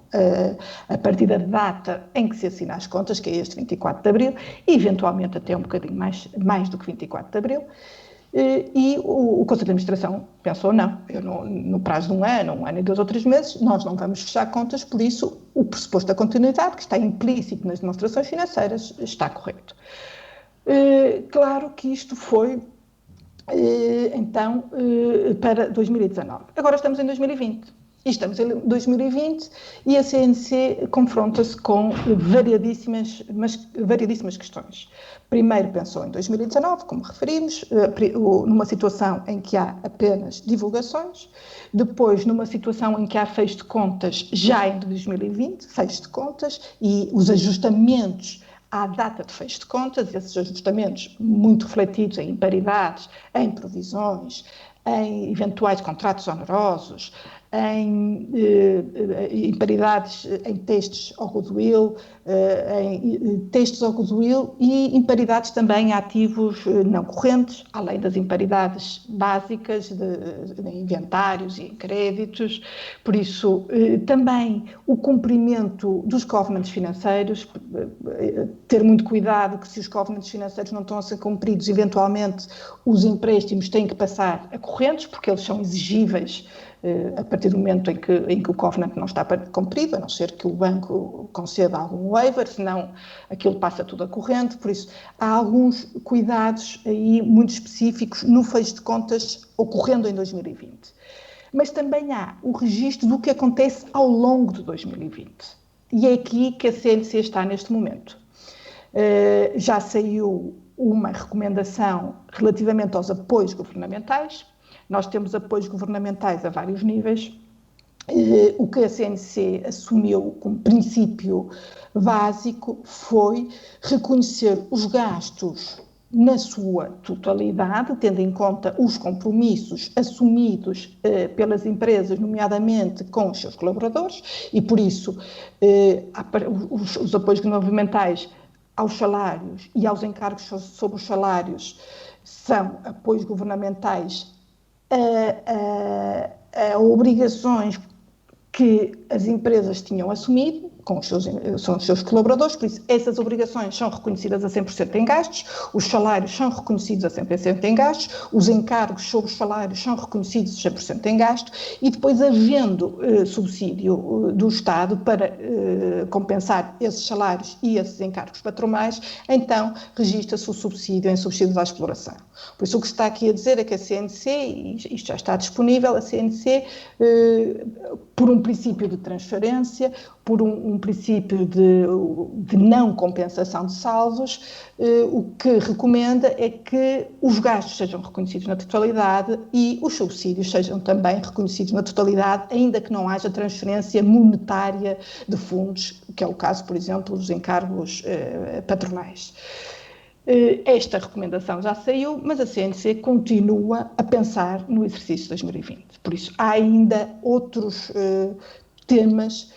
a partir da data em que se assina as contas, que é este 24 de Abril, e eventualmente até um bocadinho mais do que 24 de Abril. E o Conselho de Administração pensou, não, no prazo de um ano e 2 ou 3 meses, nós não vamos fechar contas, por isso o pressuposto da continuidade, que está implícito nas demonstrações financeiras, está correto. Claro que isto foi, então, para 2019. Agora estamos em 2020. Estamos em 2020 e a CNC confronta-se com variadíssimas questões. Primeiro pensou em 2019, como referimos, numa situação em que há apenas divulgações, depois numa situação em que há fecho de contas já em 2020, fecho de contas e os ajustamentos à data de fecho de contas, esses ajustamentos muito refletidos em imparidades, em provisões, em eventuais contratos onerosos, em imparidades em testes ao goodwill, e imparidades também em ativos não correntes, além das imparidades básicas de inventários e em créditos. Por isso, também o cumprimento dos covenants financeiros, ter muito cuidado que se os covenants financeiros não estão a ser cumpridos, eventualmente os empréstimos têm que passar a correntes, porque eles são exigíveis a partir do momento em que o covenant não está cumprido, a não ser que o banco conceda algum waiver, senão aquilo passa tudo a corrente. Por isso, há alguns cuidados aí muito específicos no fecho de contas ocorrendo em 2020. Mas também há o registro do que acontece ao longo de 2020. E é aqui que a CNC está neste momento. Já saiu uma recomendação relativamente aos apoios governamentais. Nós temos apoios governamentais a vários níveis. O que a CNC assumiu como princípio básico foi reconhecer os gastos na sua totalidade, tendo em conta os compromissos assumidos pelas empresas, nomeadamente com os seus colaboradores, e por isso os apoios governamentais aos salários e aos encargos sobre os salários são apoios governamentais a obrigações que as empresas tinham assumido com os seus colaboradores, por isso essas obrigações são reconhecidas a 100% em gastos, os salários são reconhecidos a 100% em gastos, os encargos sobre os salários são reconhecidos a 100% em gastos e depois, havendo subsídio do Estado para compensar esses salários e esses encargos patronais, então registra-se o subsídio em subsídios à exploração. Por isso o que se está aqui a dizer é que a CNC, e isto já está disponível, a CNC, por um princípio de transferência, por um princípio de não compensação de saldos, o que recomenda é que os gastos sejam reconhecidos na totalidade e os subsídios sejam também reconhecidos na totalidade, ainda que não haja transferência monetária de fundos, que é o caso, por exemplo, dos encargos patronais. Esta recomendação já saiu, mas a CNC continua a pensar no exercício de 2020. Por isso, há ainda outros temas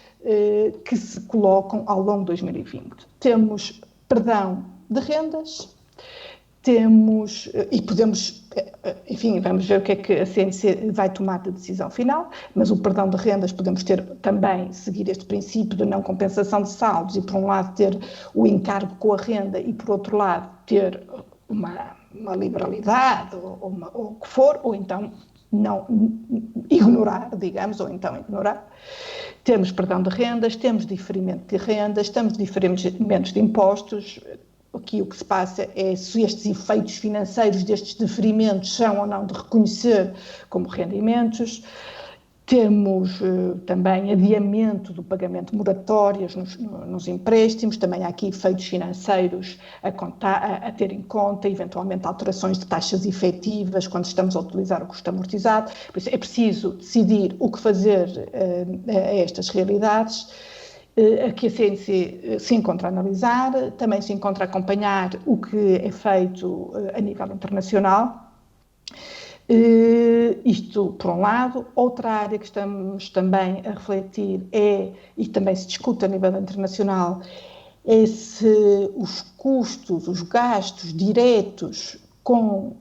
que se colocam ao longo de 2020. Temos perdão de rendas, temos, e podemos, enfim, vamos ver o que é que a CNC vai tomar de decisão final, mas o perdão de rendas podemos ter também, seguir este princípio de não compensação de saldos e, por um lado, ter o encargo com a renda e, por outro lado, ter uma liberalidade ou o que for, ou então não ignorar, digamos, ou então ignorar. Temos perdão de rendas, temos diferimento de rendas, temos diferimentos de impostos. Aqui o que se passa é se estes efeitos financeiros destes diferimentos são ou não de reconhecer como rendimentos. Temos também adiamento do pagamento de moratórias nos empréstimos, também há aqui efeitos financeiros a ter em conta, eventualmente alterações de taxas efetivas quando estamos a utilizar o custo amortizado. Por isso é preciso decidir o que fazer a estas realidades. Aqui a CNC se encontra a analisar, também se encontra a acompanhar o que é feito a nível internacional. Isto, por um lado. Outra área que estamos também a refletir e também se discute a nível internacional, é se os custos, os gastos diretos com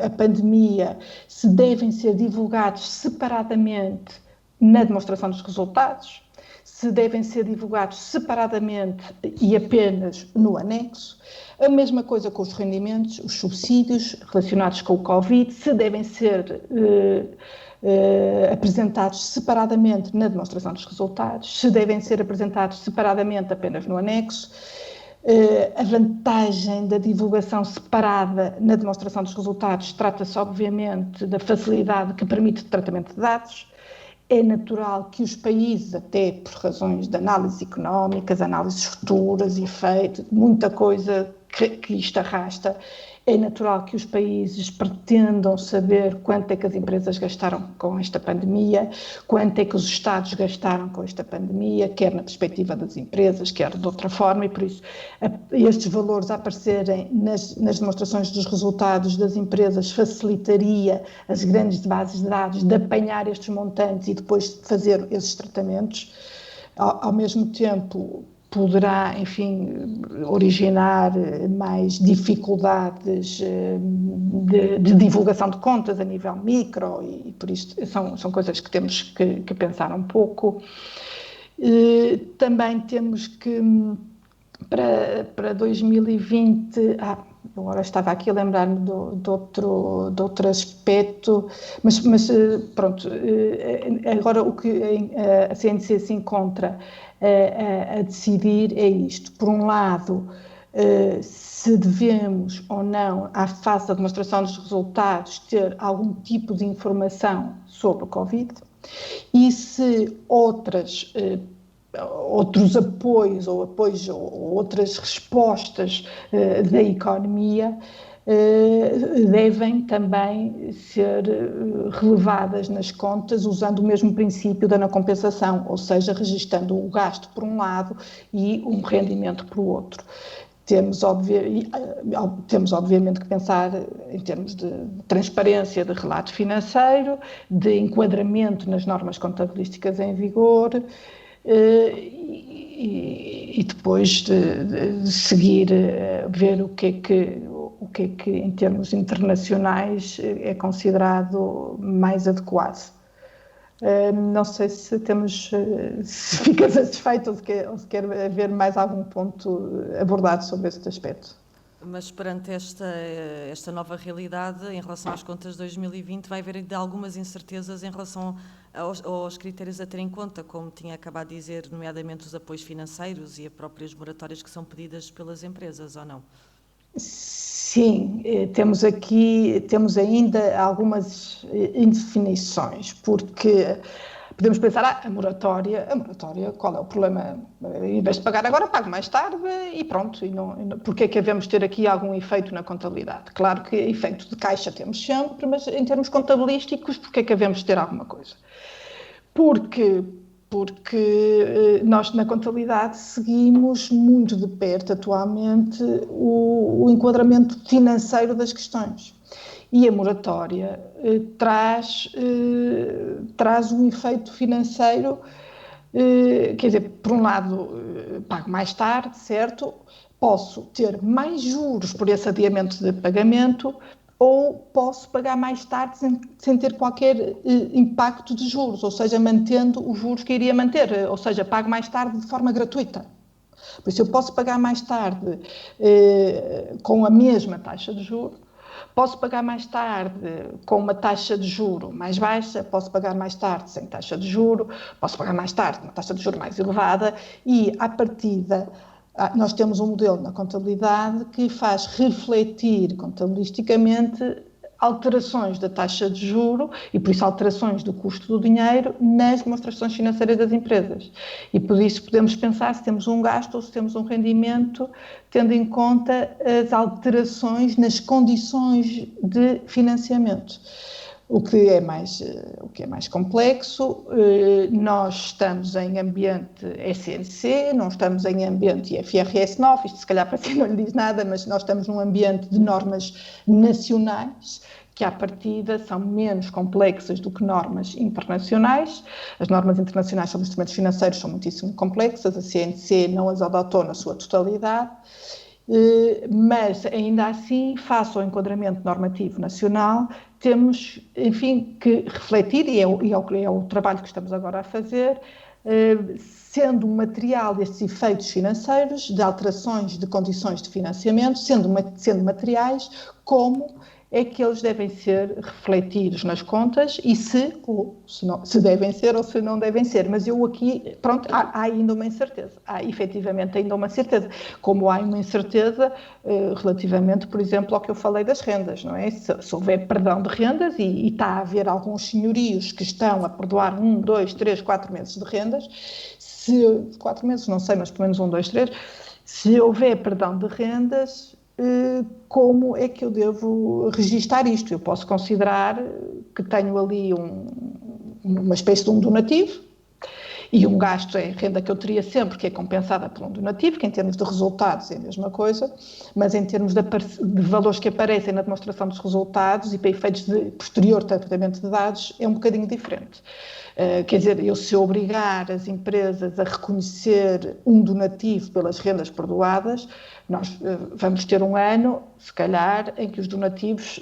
a pandemia se devem ser divulgados separadamente na demonstração dos resultados, se devem ser divulgados separadamente e apenas no anexo. A mesma coisa com os rendimentos, os subsídios relacionados com o Covid, se devem ser apresentados separadamente na demonstração dos resultados, se devem ser apresentados separadamente apenas no anexo. A vantagem da divulgação separada na demonstração dos resultados trata-se, obviamente, da facilidade que permite o tratamento de dados. É natural que os países, até por razões de análises económicas, análises futuras, efeito, muita coisa que isto arrasta, é natural que os países pretendam saber quanto é que as empresas gastaram com esta pandemia, quanto é que os Estados gastaram com esta pandemia, quer na perspectiva das empresas, quer de outra forma, e por isso estes valores aparecerem nas demonstrações dos resultados das empresas facilitaria as grandes bases de dados de apanhar estes montantes e depois fazer esses tratamentos. Ao mesmo tempo, poderá, enfim, originar mais dificuldades de divulgação de contas a nível micro e por isso são coisas que temos que pensar um pouco. Também temos que, para 2020, agora estava aqui a lembrar-me de outro aspecto, mas pronto, agora o que a CNC se encontra a decidir é isto. Por um lado, se devemos ou não, à fase da demonstração dos resultados, ter algum tipo de informação sobre o Covid e se outros apoios ou outras respostas da economia devem também ser relevadas nas contas usando o mesmo princípio da não compensação, ou seja, registando o gasto por um lado e um rendimento por outro. Temos obviamente que pensar em termos de transparência de relato financeiro, de enquadramento nas normas contabilísticas em vigor, e depois de seguir, ver o que é que em termos internacionais é considerado mais adequado. Não sei se fica satisfeito ou se quer haver mais algum ponto abordado sobre este aspecto. Mas perante esta nova realidade, em relação às contas de 2020, vai haver ainda algumas incertezas em relação aos critérios a ter em conta, como tinha acabado de dizer, nomeadamente os apoios financeiros e as próprias moratórias que são pedidas pelas empresas, ou não? Sim, temos ainda algumas indefinições, porque podemos pensar, a moratória, qual é o problema? Em vez de pagar agora, pago mais tarde e pronto. Porque é que devemos ter aqui algum efeito na contabilidade? Claro que efeito de caixa temos sempre, mas em termos contabilísticos, porque é que devemos ter alguma coisa? Porque nós na contabilidade seguimos muito de perto atualmente o enquadramento financeiro das questões. E a moratória traz um efeito financeiro, quer dizer, por um lado pago mais tarde, certo? Posso ter mais juros por esse adiamento de pagamento ou posso pagar mais tarde sem ter qualquer impacto de juros, ou seja, mantendo os juros que iria manter, ou seja, pago mais tarde de forma gratuita. Por isso eu posso pagar mais tarde com a mesma taxa de juros, posso pagar mais tarde com uma taxa de juro mais baixa, posso pagar mais tarde sem taxa de juro, posso pagar mais tarde com uma taxa de juro mais elevada e, à partida, nós temos um modelo na contabilidade que faz refletir contabilisticamente alterações da taxa de juro e, por isso, alterações do custo do dinheiro nas demonstrações financeiras das empresas. E, por isso, podemos pensar se temos um gasto ou se temos um rendimento, tendo em conta as alterações nas condições de financiamento. o que é mais complexo. Nós estamos em ambiente SNC, não estamos em ambiente IFRS 9, isto se calhar para si não lhe diz nada, mas nós estamos num ambiente de normas nacionais, que à partida são menos complexas do que normas internacionais. As normas internacionais sobre instrumentos financeiros são muitíssimo complexas, a CNC não as adotou na sua totalidade, mas ainda assim, face ao enquadramento normativo nacional, temos, enfim, que refletir, e é o trabalho que estamos agora a fazer, sendo material estes efeitos financeiros, de alterações de condições de financiamento, sendo materiais, como é que eles devem ser refletidos nas contas e se devem ser ou se não devem ser. Mas eu aqui, pronto, há ainda uma incerteza. Há efetivamente ainda uma incerteza. Como há uma incerteza relativamente, por exemplo, ao que eu falei das rendas, não é? Se houver perdão de rendas e está a haver alguns senhorios que estão a perdoar 1, 2, 3, 4 meses de rendas, 4 meses, não sei, mas pelo menos 1, 2, 3, se houver perdão de rendas, como é que eu devo registar isto? Eu posso considerar que tenho ali uma espécie de um donativo e um gasto em renda que eu teria sempre, que é compensada por um donativo, que em termos de resultados é a mesma coisa, mas em termos de valores que aparecem na demonstração dos resultados e para efeitos de posterior tratamento de dados, é um bocadinho diferente. Quer dizer, se obrigar as empresas a reconhecer um donativo pelas rendas perdoadas, nós vamos ter um ano, se calhar, em que os donativos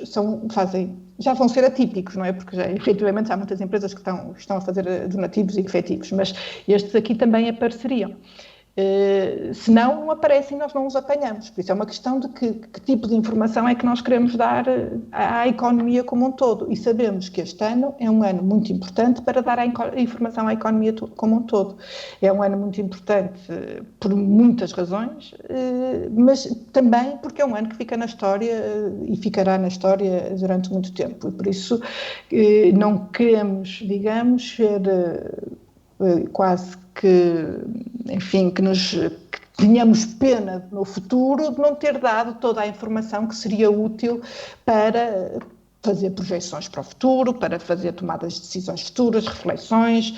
já vão ser atípicos, não é? Porque efetivamente há muitas empresas que estão a fazer donativos efetivos, mas estes aqui também apareceriam. Se não aparecem, nós não os apanhamos. Por isso é uma questão de que tipo de informação é que nós queremos dar à economia como um todo. E sabemos que este ano é um ano muito importante para dar a informação à economia como um todo. É um ano muito importante por muitas razões, mas também porque é um ano que fica na história e ficará na história durante muito tempo. E por isso não queremos, digamos, ser quase que, enfim, que tenhamos pena no futuro de não ter dado toda a informação que seria útil para fazer projeções para o futuro, para fazer tomadas de decisões futuras, reflexões,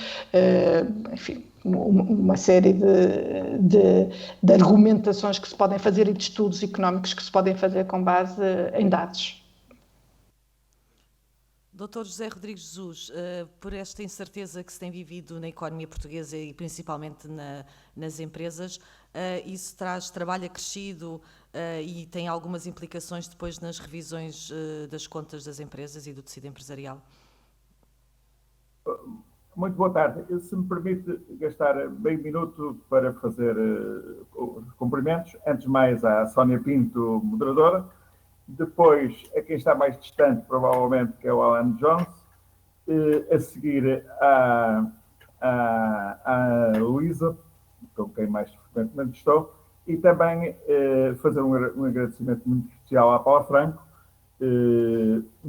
enfim, uma série de argumentações que se podem fazer e de estudos económicos que se podem fazer com base em dados. Dr. José Rodrigues Jesus, por esta incerteza que se tem vivido na economia portuguesa e principalmente nas empresas, isso traz trabalho acrescido e tem algumas implicações depois nas revisões das contas das empresas e do tecido empresarial? Muito boa tarde. Se me permite gastar meio minuto para fazer os cumprimentos. Antes de mais à Sónia Pinto, moderadora. Depois, a quem está mais distante, provavelmente, que é o Alan Jones. A seguir, à Luísa, com quem mais frequentemente estou. E também fazer um agradecimento muito especial à Paula Franco,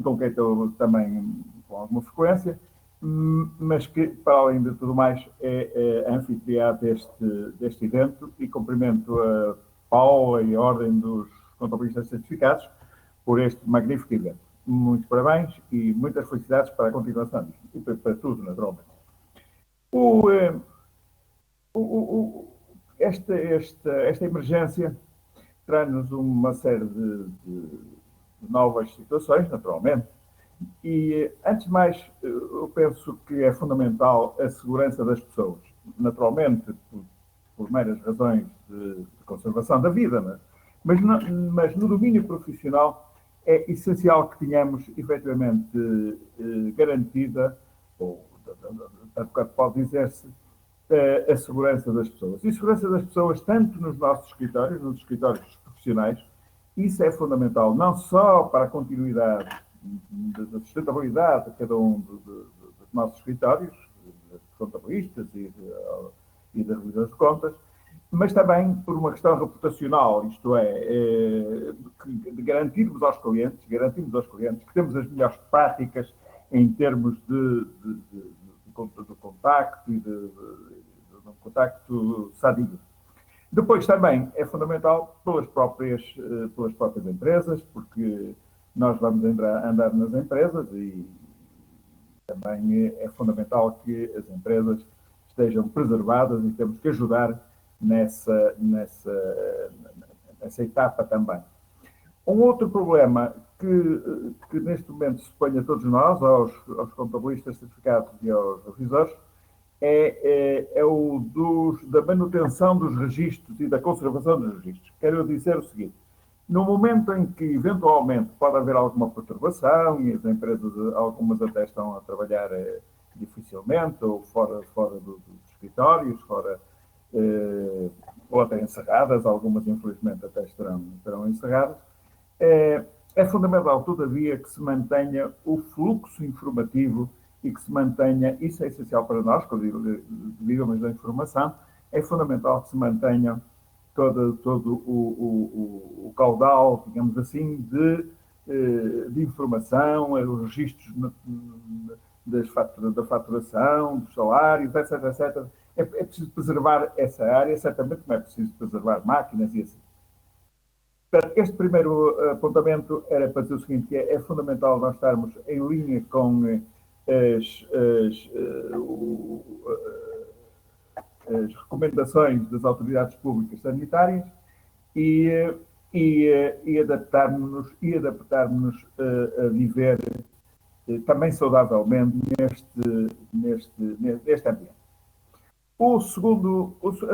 com quem estou também com alguma frequência, mas que, para além de tudo mais, é anfitriã deste evento, e cumprimento a Paula e a Ordem dos Contabilistas Certificados por este magnífico evento. Muitos parabéns e muitas felicidades para a continuação e para tudo, naturalmente. Esta emergência traz-nos uma série de novas situações, naturalmente, e, antes de mais, eu penso que é fundamental a segurança das pessoas, naturalmente, por meras razões de conservação da vida, né? Mas no domínio profissional é essencial que tenhamos, efetivamente, garantida, ou tanto quanto pode dizer-se, a segurança das pessoas. E a segurança das pessoas, tanto nos nossos escritórios, nos escritórios profissionais, isso é fundamental, não só para a continuidade da sustentabilidade de cada um dos nossos escritórios, de contabilistas e de revisores de contas, mas também por uma questão reputacional, isto é, de garantirmos aos clientes que temos as melhores práticas em termos de contacto e de contacto sadio. Depois também é fundamental pelas próprias empresas, porque nós vamos andar nas empresas e também é fundamental que as empresas estejam preservadas e temos que ajudar nessa etapa também. Um outro problema que neste momento se põe a todos nós, aos contabilistas certificados e aos revisores, é o da manutenção dos registros e da conservação dos registros. Quero dizer o seguinte: no momento em que, eventualmente, pode haver alguma perturbação e as empresas, algumas até estão a trabalhar dificilmente ou fora dos escritórios, ou até encerradas, algumas, infelizmente, até estarão encerradas, é fundamental, todavia, que se mantenha o fluxo informativo e que se mantenha, isso é essencial para nós, quando digamos da informação, é fundamental que se mantenha todo o caudal, digamos assim, de informação, os registros da faturação, dos salários, etc, etc. É preciso preservar essa área, certamente não é preciso preservar máquinas e assim. Portanto, este primeiro apontamento era para dizer o seguinte, que é fundamental nós estarmos em linha com as recomendações das autoridades públicas sanitárias e adaptarmos-nos a viver também saudavelmente neste ambiente. A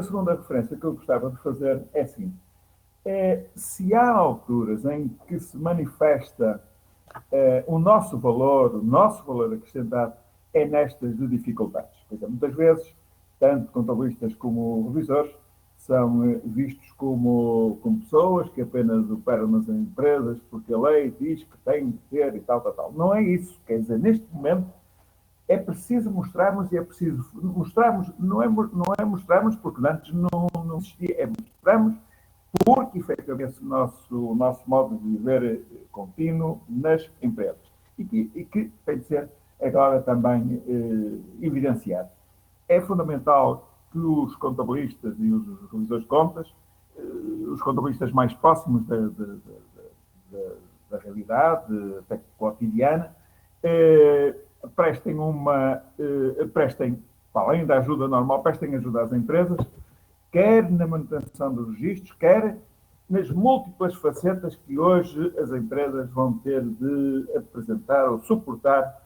segunda referência que eu gostava de fazer é assim: se há alturas em que se manifesta o nosso valor acrescentado, é nestas de dificuldades. Pois é, muitas vezes, tanto contabilistas como revisores são vistos como pessoas que apenas operam nas empresas porque a lei diz que tem que ter e tal. Não é isso. Quer dizer, neste momento é preciso mostrarmos, e é preciso mostrarmos, não é mostrarmos porque antes não existia, é mostrarmos porque, efetivamente, o nosso modo de viver contínuo nas empresas e que tem de ser agora também evidenciado. É fundamental que os contabilistas e os revisores de contas, os contabilistas mais próximos da realidade até cotidiana, prestem, para além da ajuda normal, prestem ajuda às empresas, quer na manutenção dos registros, quer nas múltiplas facetas que hoje as empresas vão ter de apresentar ou suportar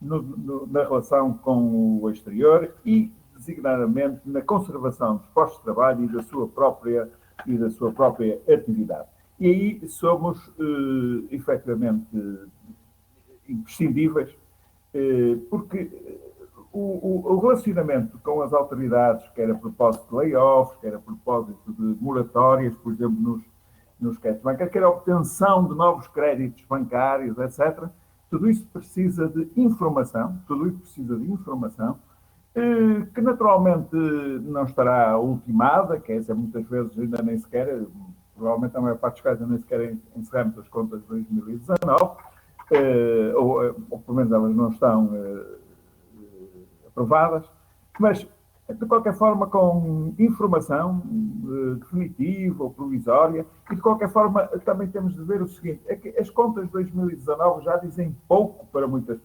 na relação com o exterior e, designadamente, na conservação dos postos de trabalho e da sua própria atividade. E aí somos, efetivamente, imprescindíveis, porque o relacionamento com as autoridades, quer a propósito de layoffs, quer a propósito de moratórias, por exemplo, nos créditos bancários, quer a obtenção de novos créditos bancários, etc., tudo isso precisa de informação, que naturalmente não estará ultimada, quer dizer, muitas vezes ainda nem sequer, provavelmente a maior parte dos casos nem sequer encerramos as contas de 2019, ou pelo menos elas não estão aprovadas, mas de qualquer forma com informação definitiva ou provisória, e de qualquer forma também temos de ver o seguinte, é que as contas de 2019 já dizem pouco para muita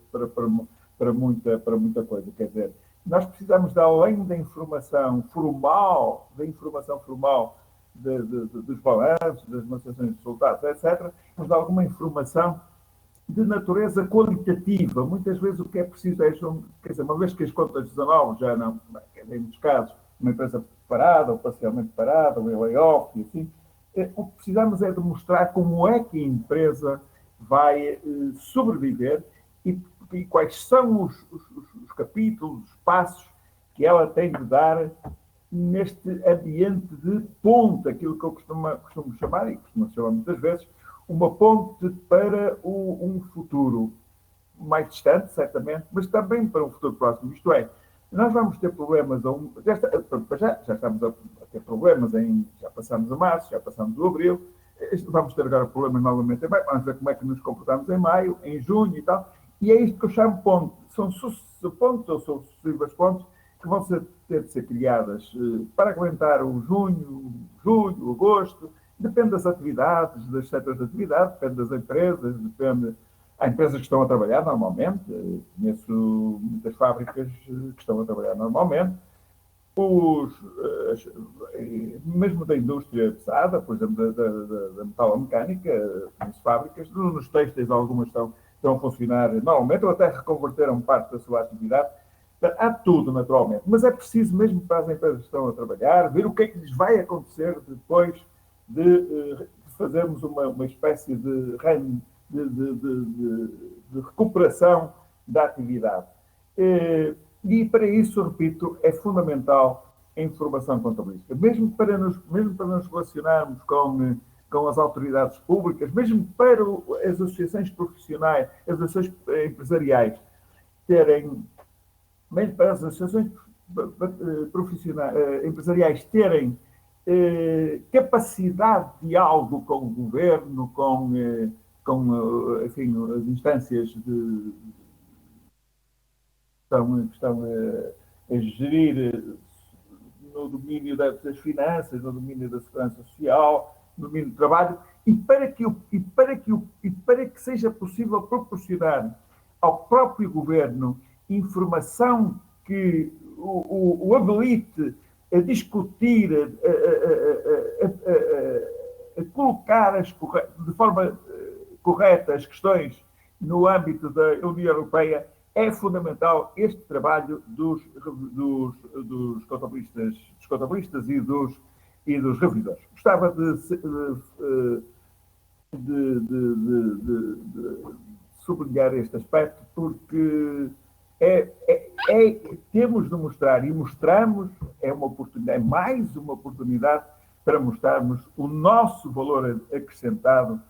coisa, quer dizer, nós precisamos de, além da informação formal, dos balanços, das demonstrações de resultados, etc., temos de alguma informação de natureza qualitativa. Muitas vezes o que é preciso é, quer dizer, uma vez que as contas de 19 já não, em muitos casos, uma empresa parada ou parcialmente parada, ou em layoff, e assim, o que precisamos é demonstrar como é que a empresa vai sobreviver e quais são os capítulos, os passos que ela tem de dar neste ambiente de ponte, aquilo que eu costumo chamar, e costumo chamar muitas vezes, uma ponte para um futuro mais distante, certamente, mas também para um futuro próximo. Isto é, nós vamos ter problemas, já estamos a ter problemas, já passamos a março, já passamos a abril, vamos ter agora problemas novamente em maio, vamos ver como é que nos comportamos em maio, em junho e tal, e é isto que eu chamo ponte. São pontes ou sucessivas pontes que vão ter de ser criadas para aguentar o junho, julho, agosto. Depende das atividades, das setores de atividade, depende das empresas, depende Há empresas que estão a trabalhar normalmente, conheço muitas fábricas que estão a trabalhar normalmente, mesmo da indústria pesada, por exemplo, da metalomecânica, conheço fábricas, nos têxteis algumas estão a funcionar normalmente, ou até reconverteram parte da sua atividade. Há tudo, naturalmente, mas é preciso mesmo para as empresas que estão a trabalhar, ver o que é que lhes vai acontecer depois de fazermos uma espécie de recuperação da atividade. E para isso, repito, é fundamental a informação contabilística, mesmo para nos relacionarmos com as autoridades públicas, mesmo para as associações profissionais, as associações empresariais mesmo para as associações profissionais, empresariais terem capacidade de diálogo com o governo, com enfim, as instâncias que estão a gerir no domínio das finanças, no domínio da segurança social, no domínio do trabalho, e para que seja possível proporcionar ao próprio governo informação que o habilite a discutir, a colocar de forma correta as questões no âmbito da União Europeia, é fundamental este trabalho dos contabilistas e dos revisores. Gostava de sublinhar este aspecto porque temos de mostrar, e mostramos, é mais uma oportunidade para mostrarmos o nosso valor acrescentado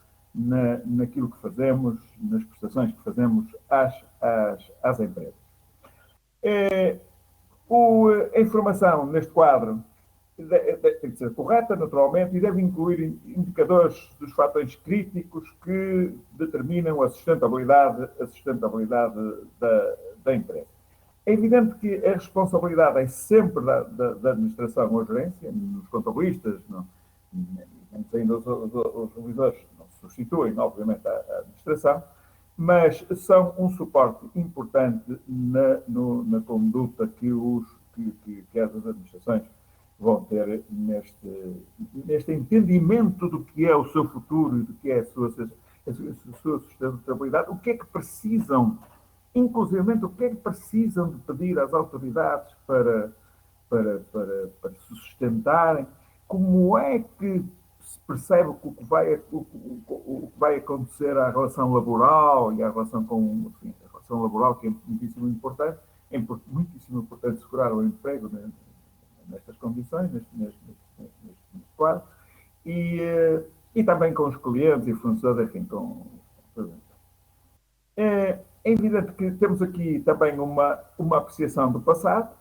naquilo que fazemos, nas prestações que fazemos às empresas. A informação neste quadro tem que ser correta, naturalmente, e deve incluir indicadores dos fatores críticos que determinam a sustentabilidade da empresa. É evidente que a responsabilidade é sempre da administração ou gerência, nos contabilistas, ainda os revisores não substituem, obviamente, a administração, mas são um suporte importante na conduta que as administrações vão ter neste entendimento do que é o seu futuro e do que é a sua sustentabilidade, o que é que precisam, inclusivamente o que é que precisam de pedir às autoridades para se sustentarem, como é que se percebe o que vai acontecer à relação laboral e à relação a relação laboral, que é muitíssimo importante assegurar o emprego nestas condições, neste quadro, e também com os clientes e fornecedores, enfim, é evidente que temos aqui também uma apreciação do passado,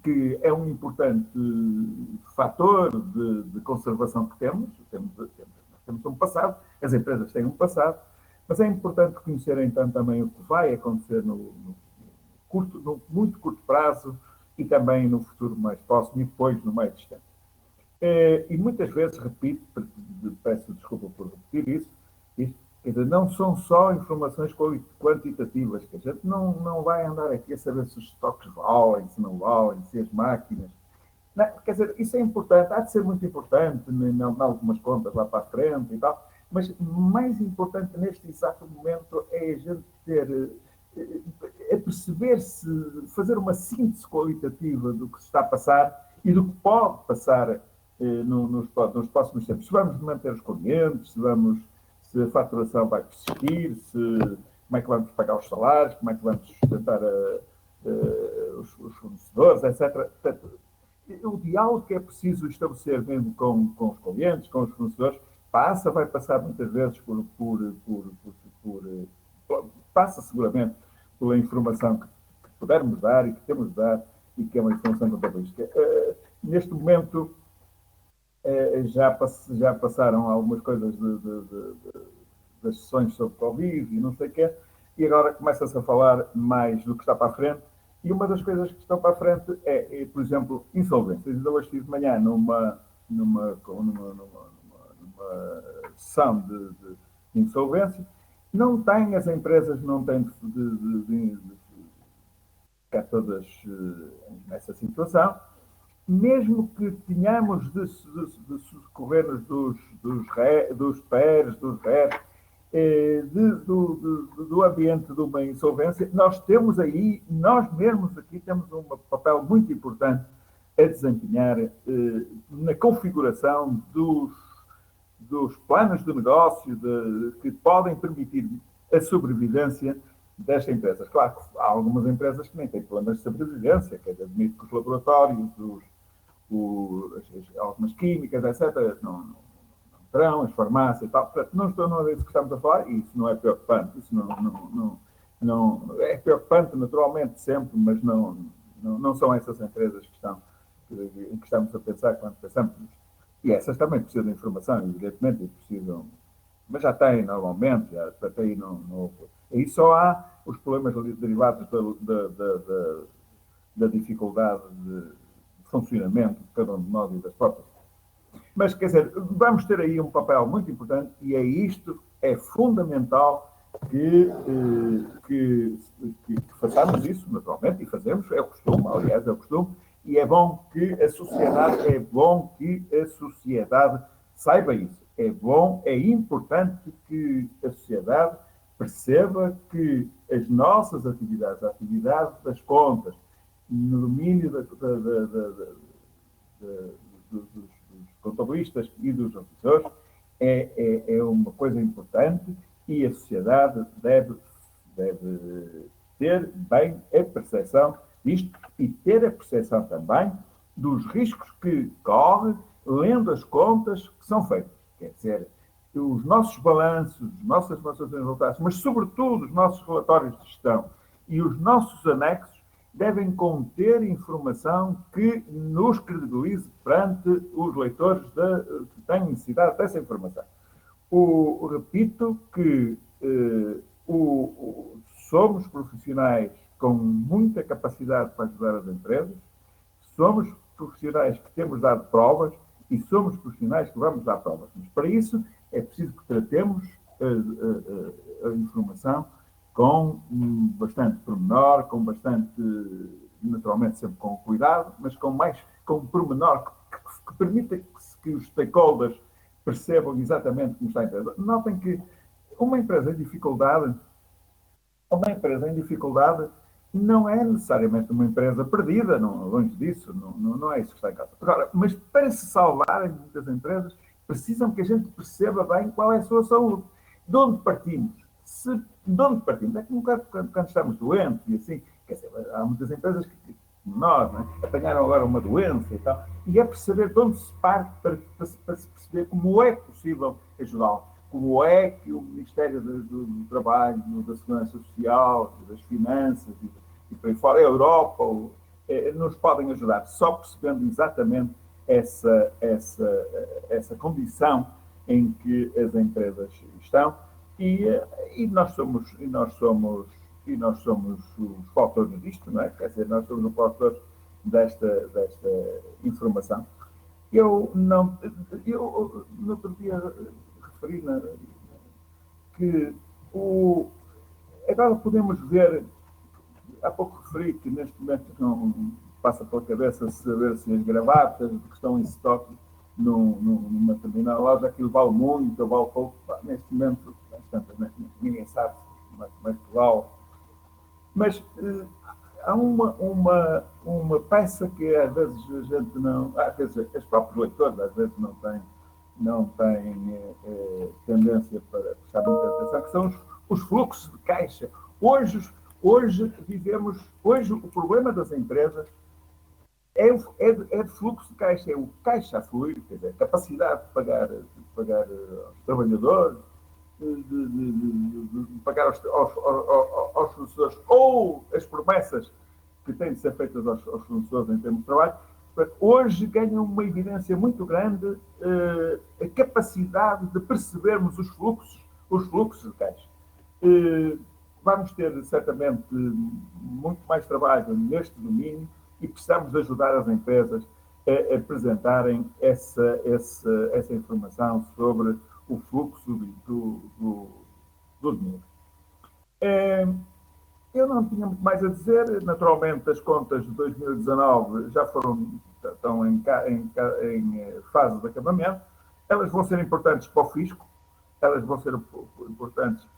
que é um importante fator de conservação que temos. Temos um passado, as empresas têm um passado, mas é importante conhecerem então também o que vai acontecer no muito curto prazo e também no futuro mais próximo e depois no mais distante. E muitas vezes, repito, peço desculpa por repetir isso, quer dizer, não são só informações quantitativas, que a gente não vai andar aqui a saber se os estoques valem, se não valem, se as máquinas. Não, quer dizer, isso é importante, há de ser muito importante em algumas contas lá para a frente e tal, mas mais importante neste exato momento é a gente perceber-se, fazer uma síntese qualitativa do que se está a passar e do que pode passar nos próximos tempos. Se vamos manter os clientes, se a faturação vai persistir, como é que vamos pagar os salários, como é que vamos sustentar os fornecedores, etc. Portanto, o diálogo que é preciso estabelecer mesmo com os clientes, com os fornecedores, vai passar muitas vezes passa seguramente pela informação que pudermos dar e que temos de dar e que é uma informação contabilística. Neste momento já passaram algumas coisas das sessões sobre Covid e não sei o quê, e agora começa-se a falar mais do que está para a frente, e uma das coisas que estão para a frente é por exemplo, insolvências. Ainda hoje estive de manhã numa sessão de insolvência as empresas não têm de ficar todas nessa situação, mesmo que tenhamos de socorrer-nos dos PERs, dos RER, do ambiente de uma insolvência, nós mesmos aqui temos um papel muito importante a desempenhar na configuração dos planos de negócio que podem permitir a sobrevivência destas empresas. Claro que há algumas empresas que nem têm problemas de sobrevivência, que admito que os laboratórios, algumas químicas, etc., não terão, as farmácias e tal. Portanto, não estou a ver isso que estamos a falar, e isso não é preocupante. Isso não é preocupante naturalmente sempre, mas não são essas empresas em que estamos a pensar quando pensamos nisto. E essas também precisam de informação, evidentemente, e precisam, mas já têm normalmente, já têm aí só há os problemas derivados da dificuldade de funcionamento de cada um de nós e das próprias. Mas, quer dizer, vamos ter aí um papel muito importante e é fundamental que façamos isso, naturalmente, e fazemos, é o costume, aliás, é o costume, e é bom que a sociedade saiba isso. É importante que a sociedade perceba que as nossas atividades, a atividade das contas, no domínio dos contabilistas e dos revisores, é uma coisa importante e a sociedade deve ter bem a percepção disto e ter a percepção também dos riscos que corre lendo as contas que são feitas. Quer dizer, os nossos balanços, as nossas demonstrações de resultados, mas sobretudo os nossos relatórios de gestão e os nossos anexos devem conter informação que nos credibilize perante os leitores que têm necessidade dessa informação. Repito que somos profissionais com muita capacidade para ajudar as empresas, somos profissionais que temos dado provas e somos profissionais que vamos dar provas. Mas para isso é preciso que tratemos a informação com bastante pormenor, com bastante, naturalmente sempre com cuidado, mas com pormenor que permita que os stakeholders percebam exatamente como está a empresa. Notem que uma empresa em dificuldade não é necessariamente uma empresa perdida, longe disso, não é isso que está em causa. Agora, mas para se salvarem muitas empresas, precisam que a gente perceba bem qual é a sua saúde. De onde partimos? É como quando estamos doentes e assim, quer dizer, há muitas empresas que nós, né, apanharam agora uma doença e tal, e é perceber de onde se parte para se perceber como é possível ajudá-lo. Como é que o Ministério do Trabalho, da Segurança Social, das Finanças e por aí fora, a Europa, nos podem ajudar, só percebendo exatamente essa condição em que as empresas estão e nós somos os fautores disto, não é? Quer dizer, nós somos os fautores desta informação. Eu no outro dia referi que agora podemos ver, há pouco referi que neste momento não passa pela cabeça saber se as gravatas que estão em estoque numa determinada loja, aquilo vale muito ou vale pouco. Neste momento, ninguém sabe como é que vale. Mas há uma peça que às vezes a gente não... Quer dizer, os próprios leitores às vezes não têm tendência para prestar muita atenção, que são os fluxos de caixa. Hoje o problema das empresas é de fluxo de caixa, é o caixa a fluir, quer dizer, a capacidade de pagar aos trabalhadores, de pagar aos fornecedores, ou as promessas que têm de ser feitas aos fornecedores em termos de trabalho. Hoje ganha uma evidência muito grande a capacidade de percebermos os fluxos de caixa. Vamos ter, certamente, muito mais trabalho neste domínio e precisamos ajudar as empresas a apresentarem essa informação sobre o fluxo do dinheiro. Eu não tinha muito mais a dizer. Naturalmente, as contas de 2019 já estão em fase de acabamento. Elas vão ser importantes para o fisco, elas vão ser importantes.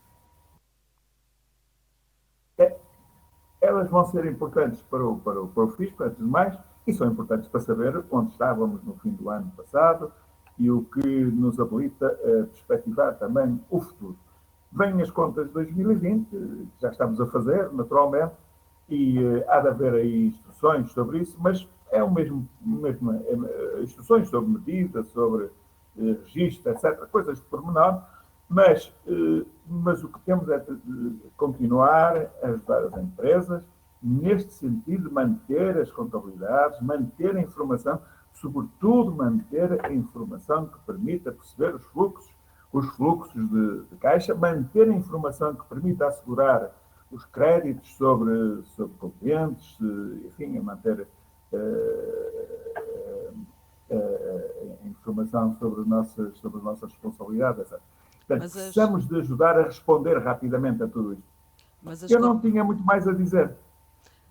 Elas vão ser importantes para o fisco, antes de mais, e são importantes para saber onde estávamos no fim do ano passado e o que nos habilita a perspectivar também o futuro. Vêm as contas de 2020, que já estamos a fazer, naturalmente, e há de haver aí instruções sobre isso, mas é o mesmo instruções sobre medidas, sobre registro, etc., coisas de pormenor, mas o que temos é de continuar a ajudar as empresas neste sentido de manter as contabilidades, manter a informação, sobretudo manter a informação que permita perceber os fluxos de caixa, manter a informação que permita assegurar os créditos sobre clientes, enfim, a manter a informação sobre as nossas responsabilidades, etc. Portanto, precisamos de ajudar a responder rapidamente a tudo isto. Eu não tinha muito mais a dizer.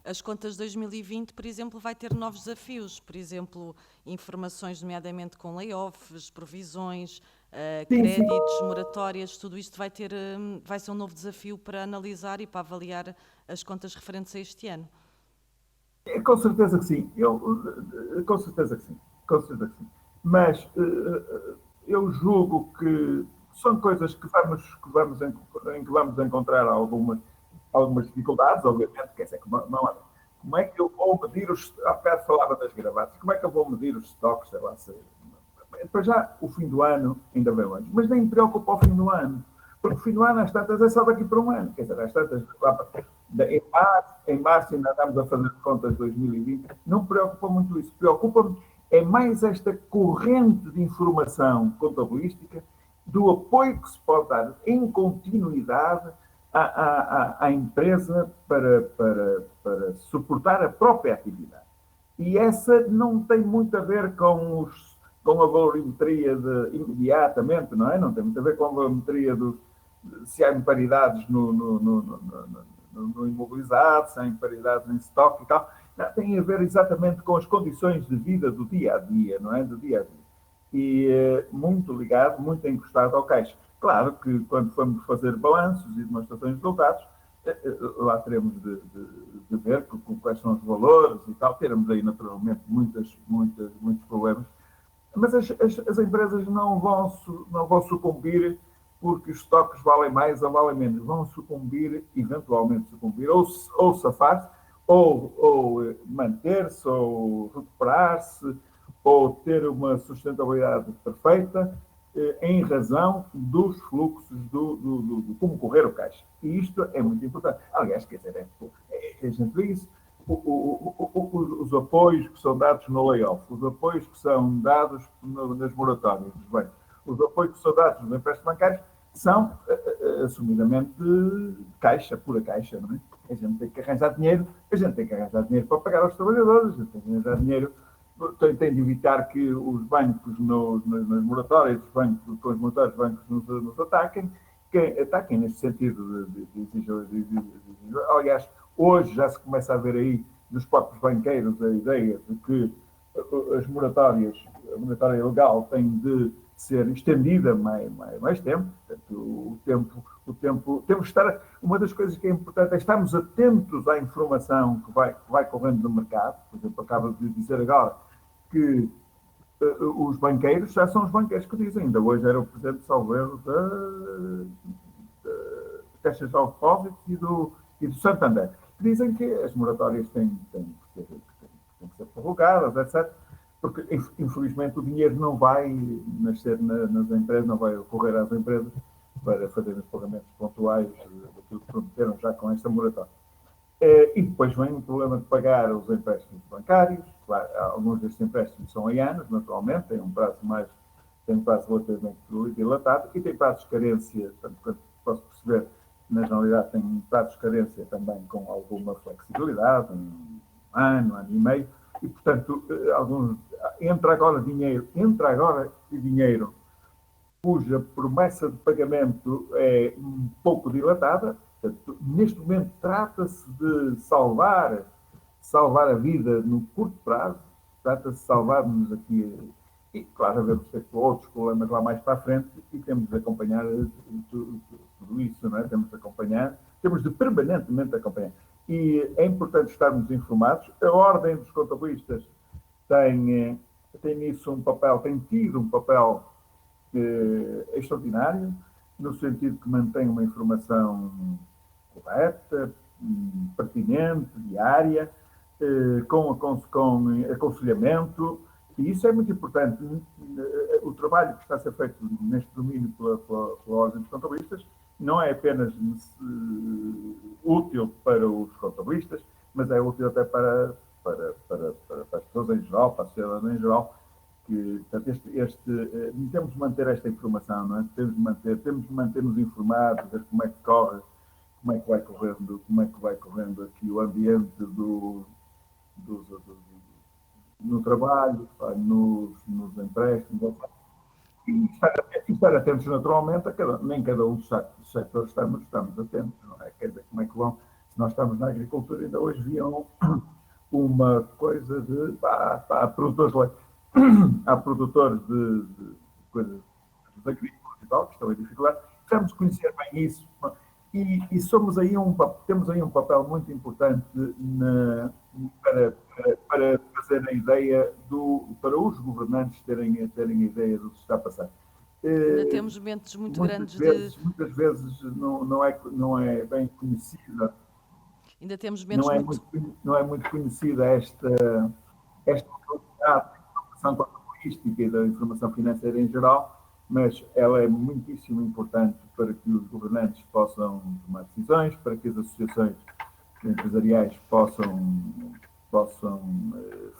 As contas de 2020, por exemplo, vai ter novos desafios, por exemplo, informações nomeadamente com layoffs, provisões, créditos, moratórias, tudo isto vai ser um novo desafio para analisar e para avaliar as contas referentes a este ano. Com certeza que sim. Com certeza que sim. Mas eu julgo que são coisas que vamos encontrar algumas dificuldades, obviamente, quer dizer, como é que eu vou medir há bocado falava das gravatas, como é que eu vou medir os estoques, sei lá, para já o fim do ano ainda vem longe, mas nem me preocupa o fim do ano, porque o fim do ano, às tantas, é só daqui para um ano, quer dizer, às tantas, em março ainda estamos a fazer contas de 2020, não me preocupa muito isso, preocupa-me é mais esta corrente de informação contabilística do apoio que se pode dar em continuidade à empresa para suportar a própria atividade. E essa não tem muito a ver com a valorimetria imediatamente, não é? Não tem muito a ver com a valorimetria se há imparidades no imobilizado, se há imparidades em estoque e tal. Não, tem a ver exatamente com as condições de vida do dia a dia, não é? Do dia a dia. E muito ligado, muito encostado ao caixa. Claro que quando formos fazer balanços e demonstrações de resultados, lá teremos de ver quais são os valores e tal. Teremos aí, naturalmente, muitos problemas. Mas as empresas não vão sucumbir porque os estoques valem mais ou valem menos. Vão eventualmente sucumbir, ou safar-se, ou manter-se, ou recuperar-se, ou ter uma sustentabilidade perfeita, em razão dos fluxos do como correr o caixa. E isto é muito importante. Aliás, quer dizer, a gente vê isso, os apoios que são dados no layoff, os apoios que são dados nas moratórias dos bancos, os apoios que são dados nos empréstimos bancários, são assumidamente caixa, pura caixa, não é? A gente tem que arranjar dinheiro para pagar aos trabalhadores, a gente tem que arranjar dinheiro. Tem de evitar que os bancos nas moratórias, com os moratórios, os bancos nos ataquem neste sentido de exigir. Aliás, hoje já se começa a ver aí nos próprios banqueiros a ideia de que a moratória legal tem de ser estendida mais tempo. Portanto, o tempo temos de estar. Uma das coisas que é importante é estarmos atentos à informação que vai correndo no mercado. Por exemplo, acaba de dizer agora que os banqueiros já são os banqueiros que dizem. Ainda hoje era o presidente de Salveiro da Caixa de Depósitos e do Santander, que dizem que as moratórias têm que ser prorrogadas, etc. Porque, infelizmente, o dinheiro não vai nascer nas empresas, não vai ocorrer às empresas para fazer os pagamentos pontuais daquilo que prometeram já com esta moratória. E depois vem o problema de pagar os empréstimos bancários. Claro, alguns destes empréstimos são em anos, naturalmente, têm um prazo relativamente dilatado e tem prazos de carência, tanto quanto posso perceber, na generalidade tem prazos de carência também com alguma flexibilidade, um ano e meio, e portanto entra agora dinheiro cuja promessa de pagamento é um pouco dilatada. Portanto, neste momento trata-se de salvar a vida no curto prazo, trata-se de salvarmos aqui, e claro, havemos outros problemas lá mais para a frente e temos de acompanhar tudo isso, não é? Temos de acompanhar, temos de permanentemente acompanhar. E é importante estarmos informados. A Ordem dos Contabilistas tem nisso um papel, tem tido um papel extraordinário, no sentido que mantém uma informação correta, pertinente, diária, com aconselhamento, e isso é muito importante. O trabalho que está a ser feito neste domínio pela Ordem dos Contabilistas não é apenas útil para os contabilistas, mas é útil até para as pessoas em geral, para a sociedade em geral, que portanto, temos de manter esta informação, não é? Temos de manter-nos informados, ver como é que corre, como é que vai correndo aqui o ambiente no trabalho, nos empréstimos, e estar atentos naturalmente nem cada um dos setores estamos atentos, não é? Quer dizer, como é que vão, se nós estamos na agricultura, ainda hoje viam uma coisa de há produtores de coisas agrícolas e tal, que estão em dificuldade. Precisamos conhecer bem isso, e temos aí um papel muito importante para fazer a ideia para os governantes terem a ideia do que está a passar. Ainda temos momentos muito grandes muitas vezes não é bem conhecida. Ainda temos momentos não é muito conhecida esta qualidade da informação contabilística e da informação financeira em geral, mas ela é muitíssimo importante para que os governantes possam tomar decisões, para que as associações empresariais possam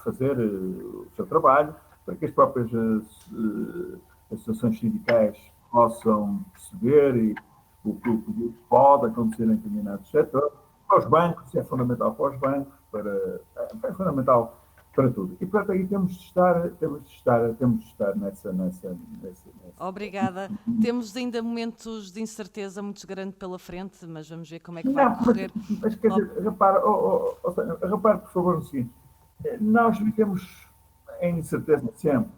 fazer o seu trabalho, para que as próprias associações sindicais possam perceber o que pode acontecer em determinados setores. Para os bancos, é fundamental para os bancos, é fundamental para tudo. E, portanto, aí temos de estar nessa. Obrigada. Temos ainda momentos de incerteza muito grande pela frente, mas vamos ver como é que vai correr. Mas quer dizer, repare, por favor, no seguinte: nós vivemos em incerteza sempre.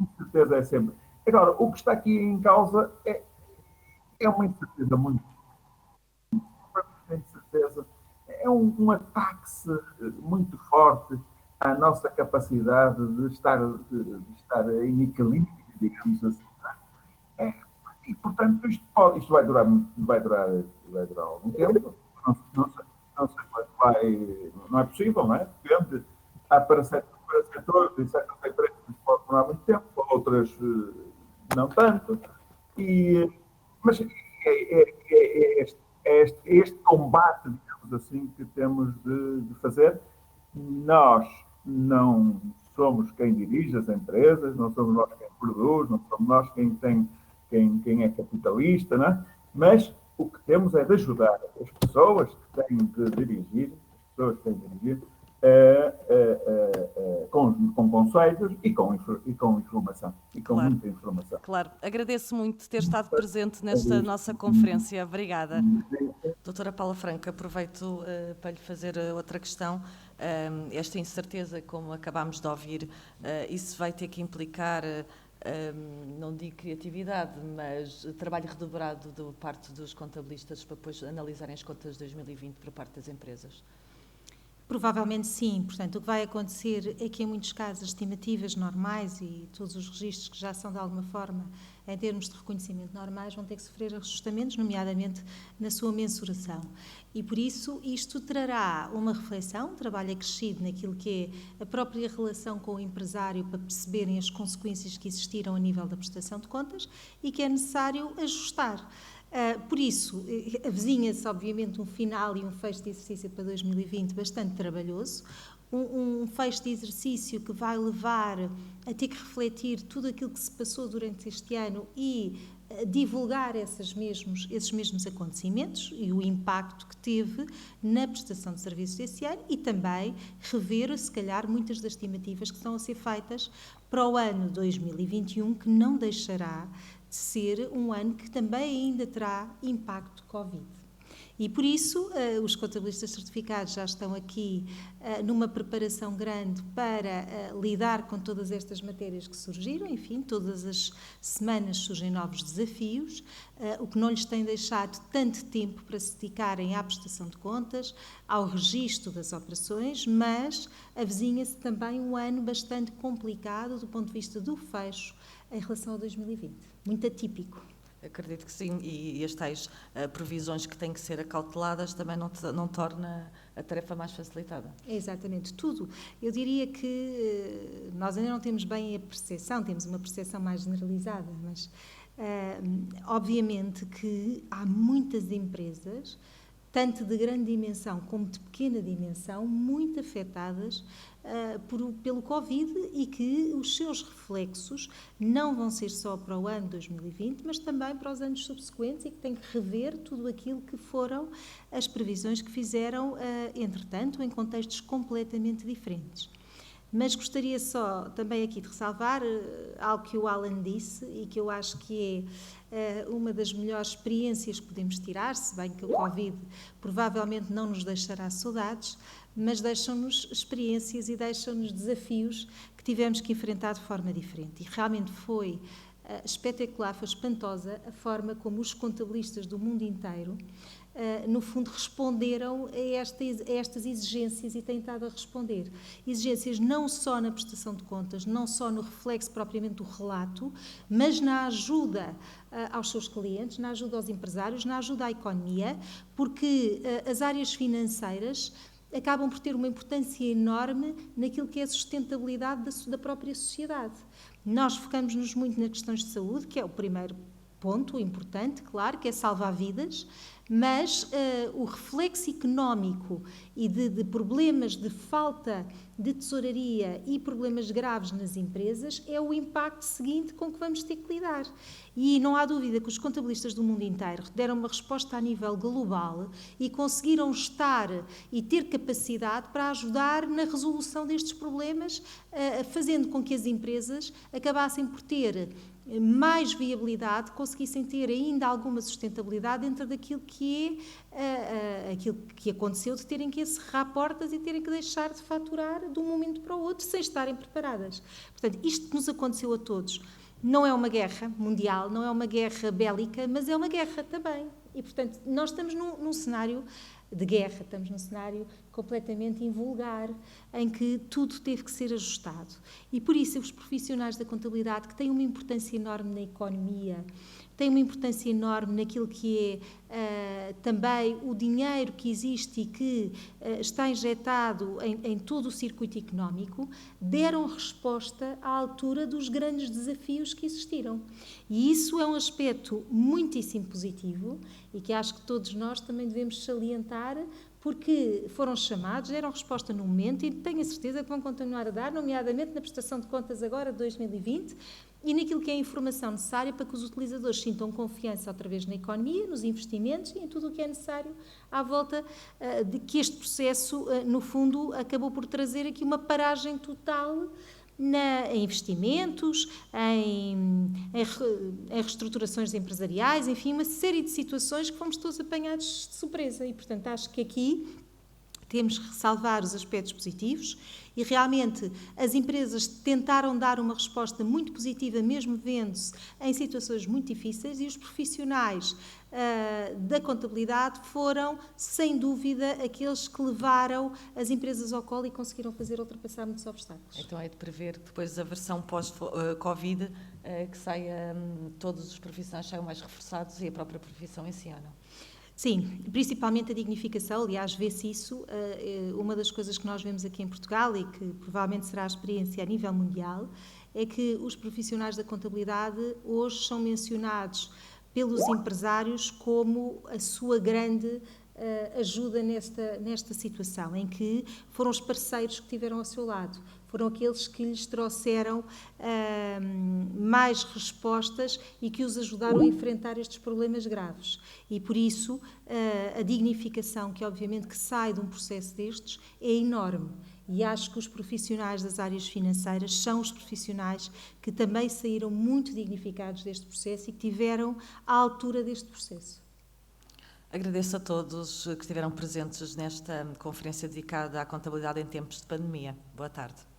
Incerteza é sempre. Agora, o que está aqui em causa é uma incerteza muito. Incerteza. É um ataque muito forte à nossa capacidade de estar em equilíbrio, digamos assim. E, portanto, isto vai durar algum tempo. Não sei como é que vai. Não é possível, não é? Depende. Há para setores e certas empresas que pode demorar muito tempo, para outras não tanto. Mas este combate, digamos assim, que temos de fazer. Nós não somos quem dirige as empresas, não somos nós quem produz, não somos nós quem é capitalista, não é? Mas o que temos é de ajudar as pessoas que têm de dirigir, com conselhos e com informação, e com muita informação. Claro, agradeço muito ter estado presente nesta nossa conferência. Obrigada. Doutora Paula Franco, aproveito para lhe fazer outra questão. Esta incerteza, como acabámos de ouvir, isso vai ter que implicar, não digo criatividade, mas trabalho redobrado da parte dos contabilistas para depois analisarem as contas de 2020 por parte das empresas. Provavelmente sim. Portanto, o que vai acontecer é que, em muitos casos, as estimativas normais e todos os registros que já são, de alguma forma, em termos de reconhecimento normais, vão ter que sofrer ajustamentos, nomeadamente na sua mensuração. E, por isso, isto trará uma reflexão, um trabalho acrescido naquilo que é a própria relação com o empresário para perceberem as consequências que existiram a nível da prestação de contas e que é necessário ajustar. Por isso, avizinha-se, obviamente, um final e um fecho de exercício para 2020 bastante trabalhoso, um fecho de exercício que vai levar a ter que refletir tudo aquilo que se passou durante este ano e divulgar esses mesmos acontecimentos e o impacto que teve na prestação de serviços desse ano e também rever, se calhar, muitas das estimativas que estão a ser feitas para o ano 2021, que não deixará de ser um ano que também ainda terá impacto Covid. E por isso os contabilistas certificados já estão aqui numa preparação grande para lidar com todas estas matérias que surgiram, enfim, todas as semanas surgem novos desafios, o que não lhes tem deixado tanto tempo para se dedicarem à prestação de contas, ao registro das operações, mas avizinha-se também um ano bastante complicado do ponto de vista do fecho em relação a 2020, muito atípico. Acredito que sim, e as tais previsões que têm que ser acauteladas também não torna a tarefa mais facilitada. É exatamente, tudo. Eu diria que nós ainda não temos bem a percepção, temos uma percepção mais generalizada, mas obviamente que há muitas empresas, tanto de grande dimensão como de pequena dimensão, muito afetadas pelo Covid e que os seus reflexos não vão ser só para o ano 2020, mas também para os anos subsequentes e que têm que rever tudo aquilo que foram as previsões que fizeram, entretanto, em contextos completamente diferentes. Mas gostaria só também aqui de ressalvar algo que o Alan disse e que eu acho que é uma das melhores experiências que podemos tirar, se bem que o Covid provavelmente não nos deixará saudades, mas deixam-nos experiências e deixam-nos desafios que tivemos que enfrentar de forma diferente. E realmente foi espetacular, foi espantosa a forma como os contabilistas do mundo inteiro no fundo responderam a estas exigências e têm estado a responder. Exigências não só na prestação de contas, não só no reflexo propriamente do relato, mas na ajuda aos seus clientes, na ajuda aos empresários, na ajuda à economia, porque as áreas financeiras acabam por ter uma importância enorme naquilo que é a sustentabilidade da própria sociedade. Nós focamos-nos muito nas questões de saúde, que é o primeiro ponto importante, claro, que é salvar vidas, mas o reflexo económico e de problemas de falta de tesouraria e problemas graves nas empresas é o impacto seguinte com que vamos ter que lidar. E não há dúvida que os contabilistas do mundo inteiro deram uma resposta a nível global e conseguiram estar e ter capacidade para ajudar na resolução destes problemas, fazendo com que as empresas acabassem por ter mais viabilidade, conseguissem ter ainda alguma sustentabilidade dentro daquilo que é aquilo que aconteceu de terem que encerrar portas e terem que deixar de faturar de um momento para o outro sem estarem preparadas. Portanto, isto que nos aconteceu a todos não é uma guerra mundial, não é uma guerra bélica, mas é uma guerra também. E, portanto, nós estamos num cenário de guerra, estamos num cenário completamente invulgar, em que tudo teve que ser ajustado. E por isso os profissionais da contabilidade, que têm uma importância enorme na economia, têm uma importância enorme naquilo que é também o dinheiro que existe e que está injetado em todo o circuito económico, deram resposta à altura dos grandes desafios que existiram. E isso é um aspecto muitíssimo positivo e que acho que todos nós também devemos salientar, porque foram chamados, deram resposta no momento e tenho a certeza que vão continuar a dar, nomeadamente na prestação de contas agora de 2020 e naquilo que é a informação necessária para que os utilizadores sintam confiança outra vez na economia, nos investimentos e em tudo o que é necessário à volta de que este processo, no fundo, acabou por trazer aqui uma paragem total em investimentos, em reestruturações empresariais, enfim, uma série de situações que fomos todos apanhados de surpresa e, portanto, acho que aqui temos que ressalvar os aspectos positivos e realmente as empresas tentaram dar uma resposta muito positiva, mesmo vendo-se em situações muito difíceis, e os profissionais da contabilidade foram, sem dúvida, aqueles que levaram as empresas ao colo e conseguiram fazer ultrapassar muitos obstáculos. Então é de prever que depois da versão pós-Covid que todos os profissionais saiam mais reforçados e a própria profissão em si, ou não? Sim, principalmente a dignificação, aliás, vê-se isso, uma das coisas que nós vemos aqui em Portugal e que provavelmente será a experiência a nível mundial, é que os profissionais da contabilidade hoje são mencionados pelos empresários como a sua grande ajuda nesta situação, em que foram os parceiros que tiveram ao seu lado, foram aqueles que lhes trouxeram mais respostas e que os ajudaram a enfrentar estes problemas graves. E por isso a dignificação que obviamente que sai de um processo destes é enorme. E acho que os profissionais das áreas financeiras são os profissionais que também saíram muito dignificados deste processo e que tiveram à altura deste processo. Agradeço a todos que estiveram presentes nesta conferência dedicada à contabilidade em tempos de pandemia. Boa tarde.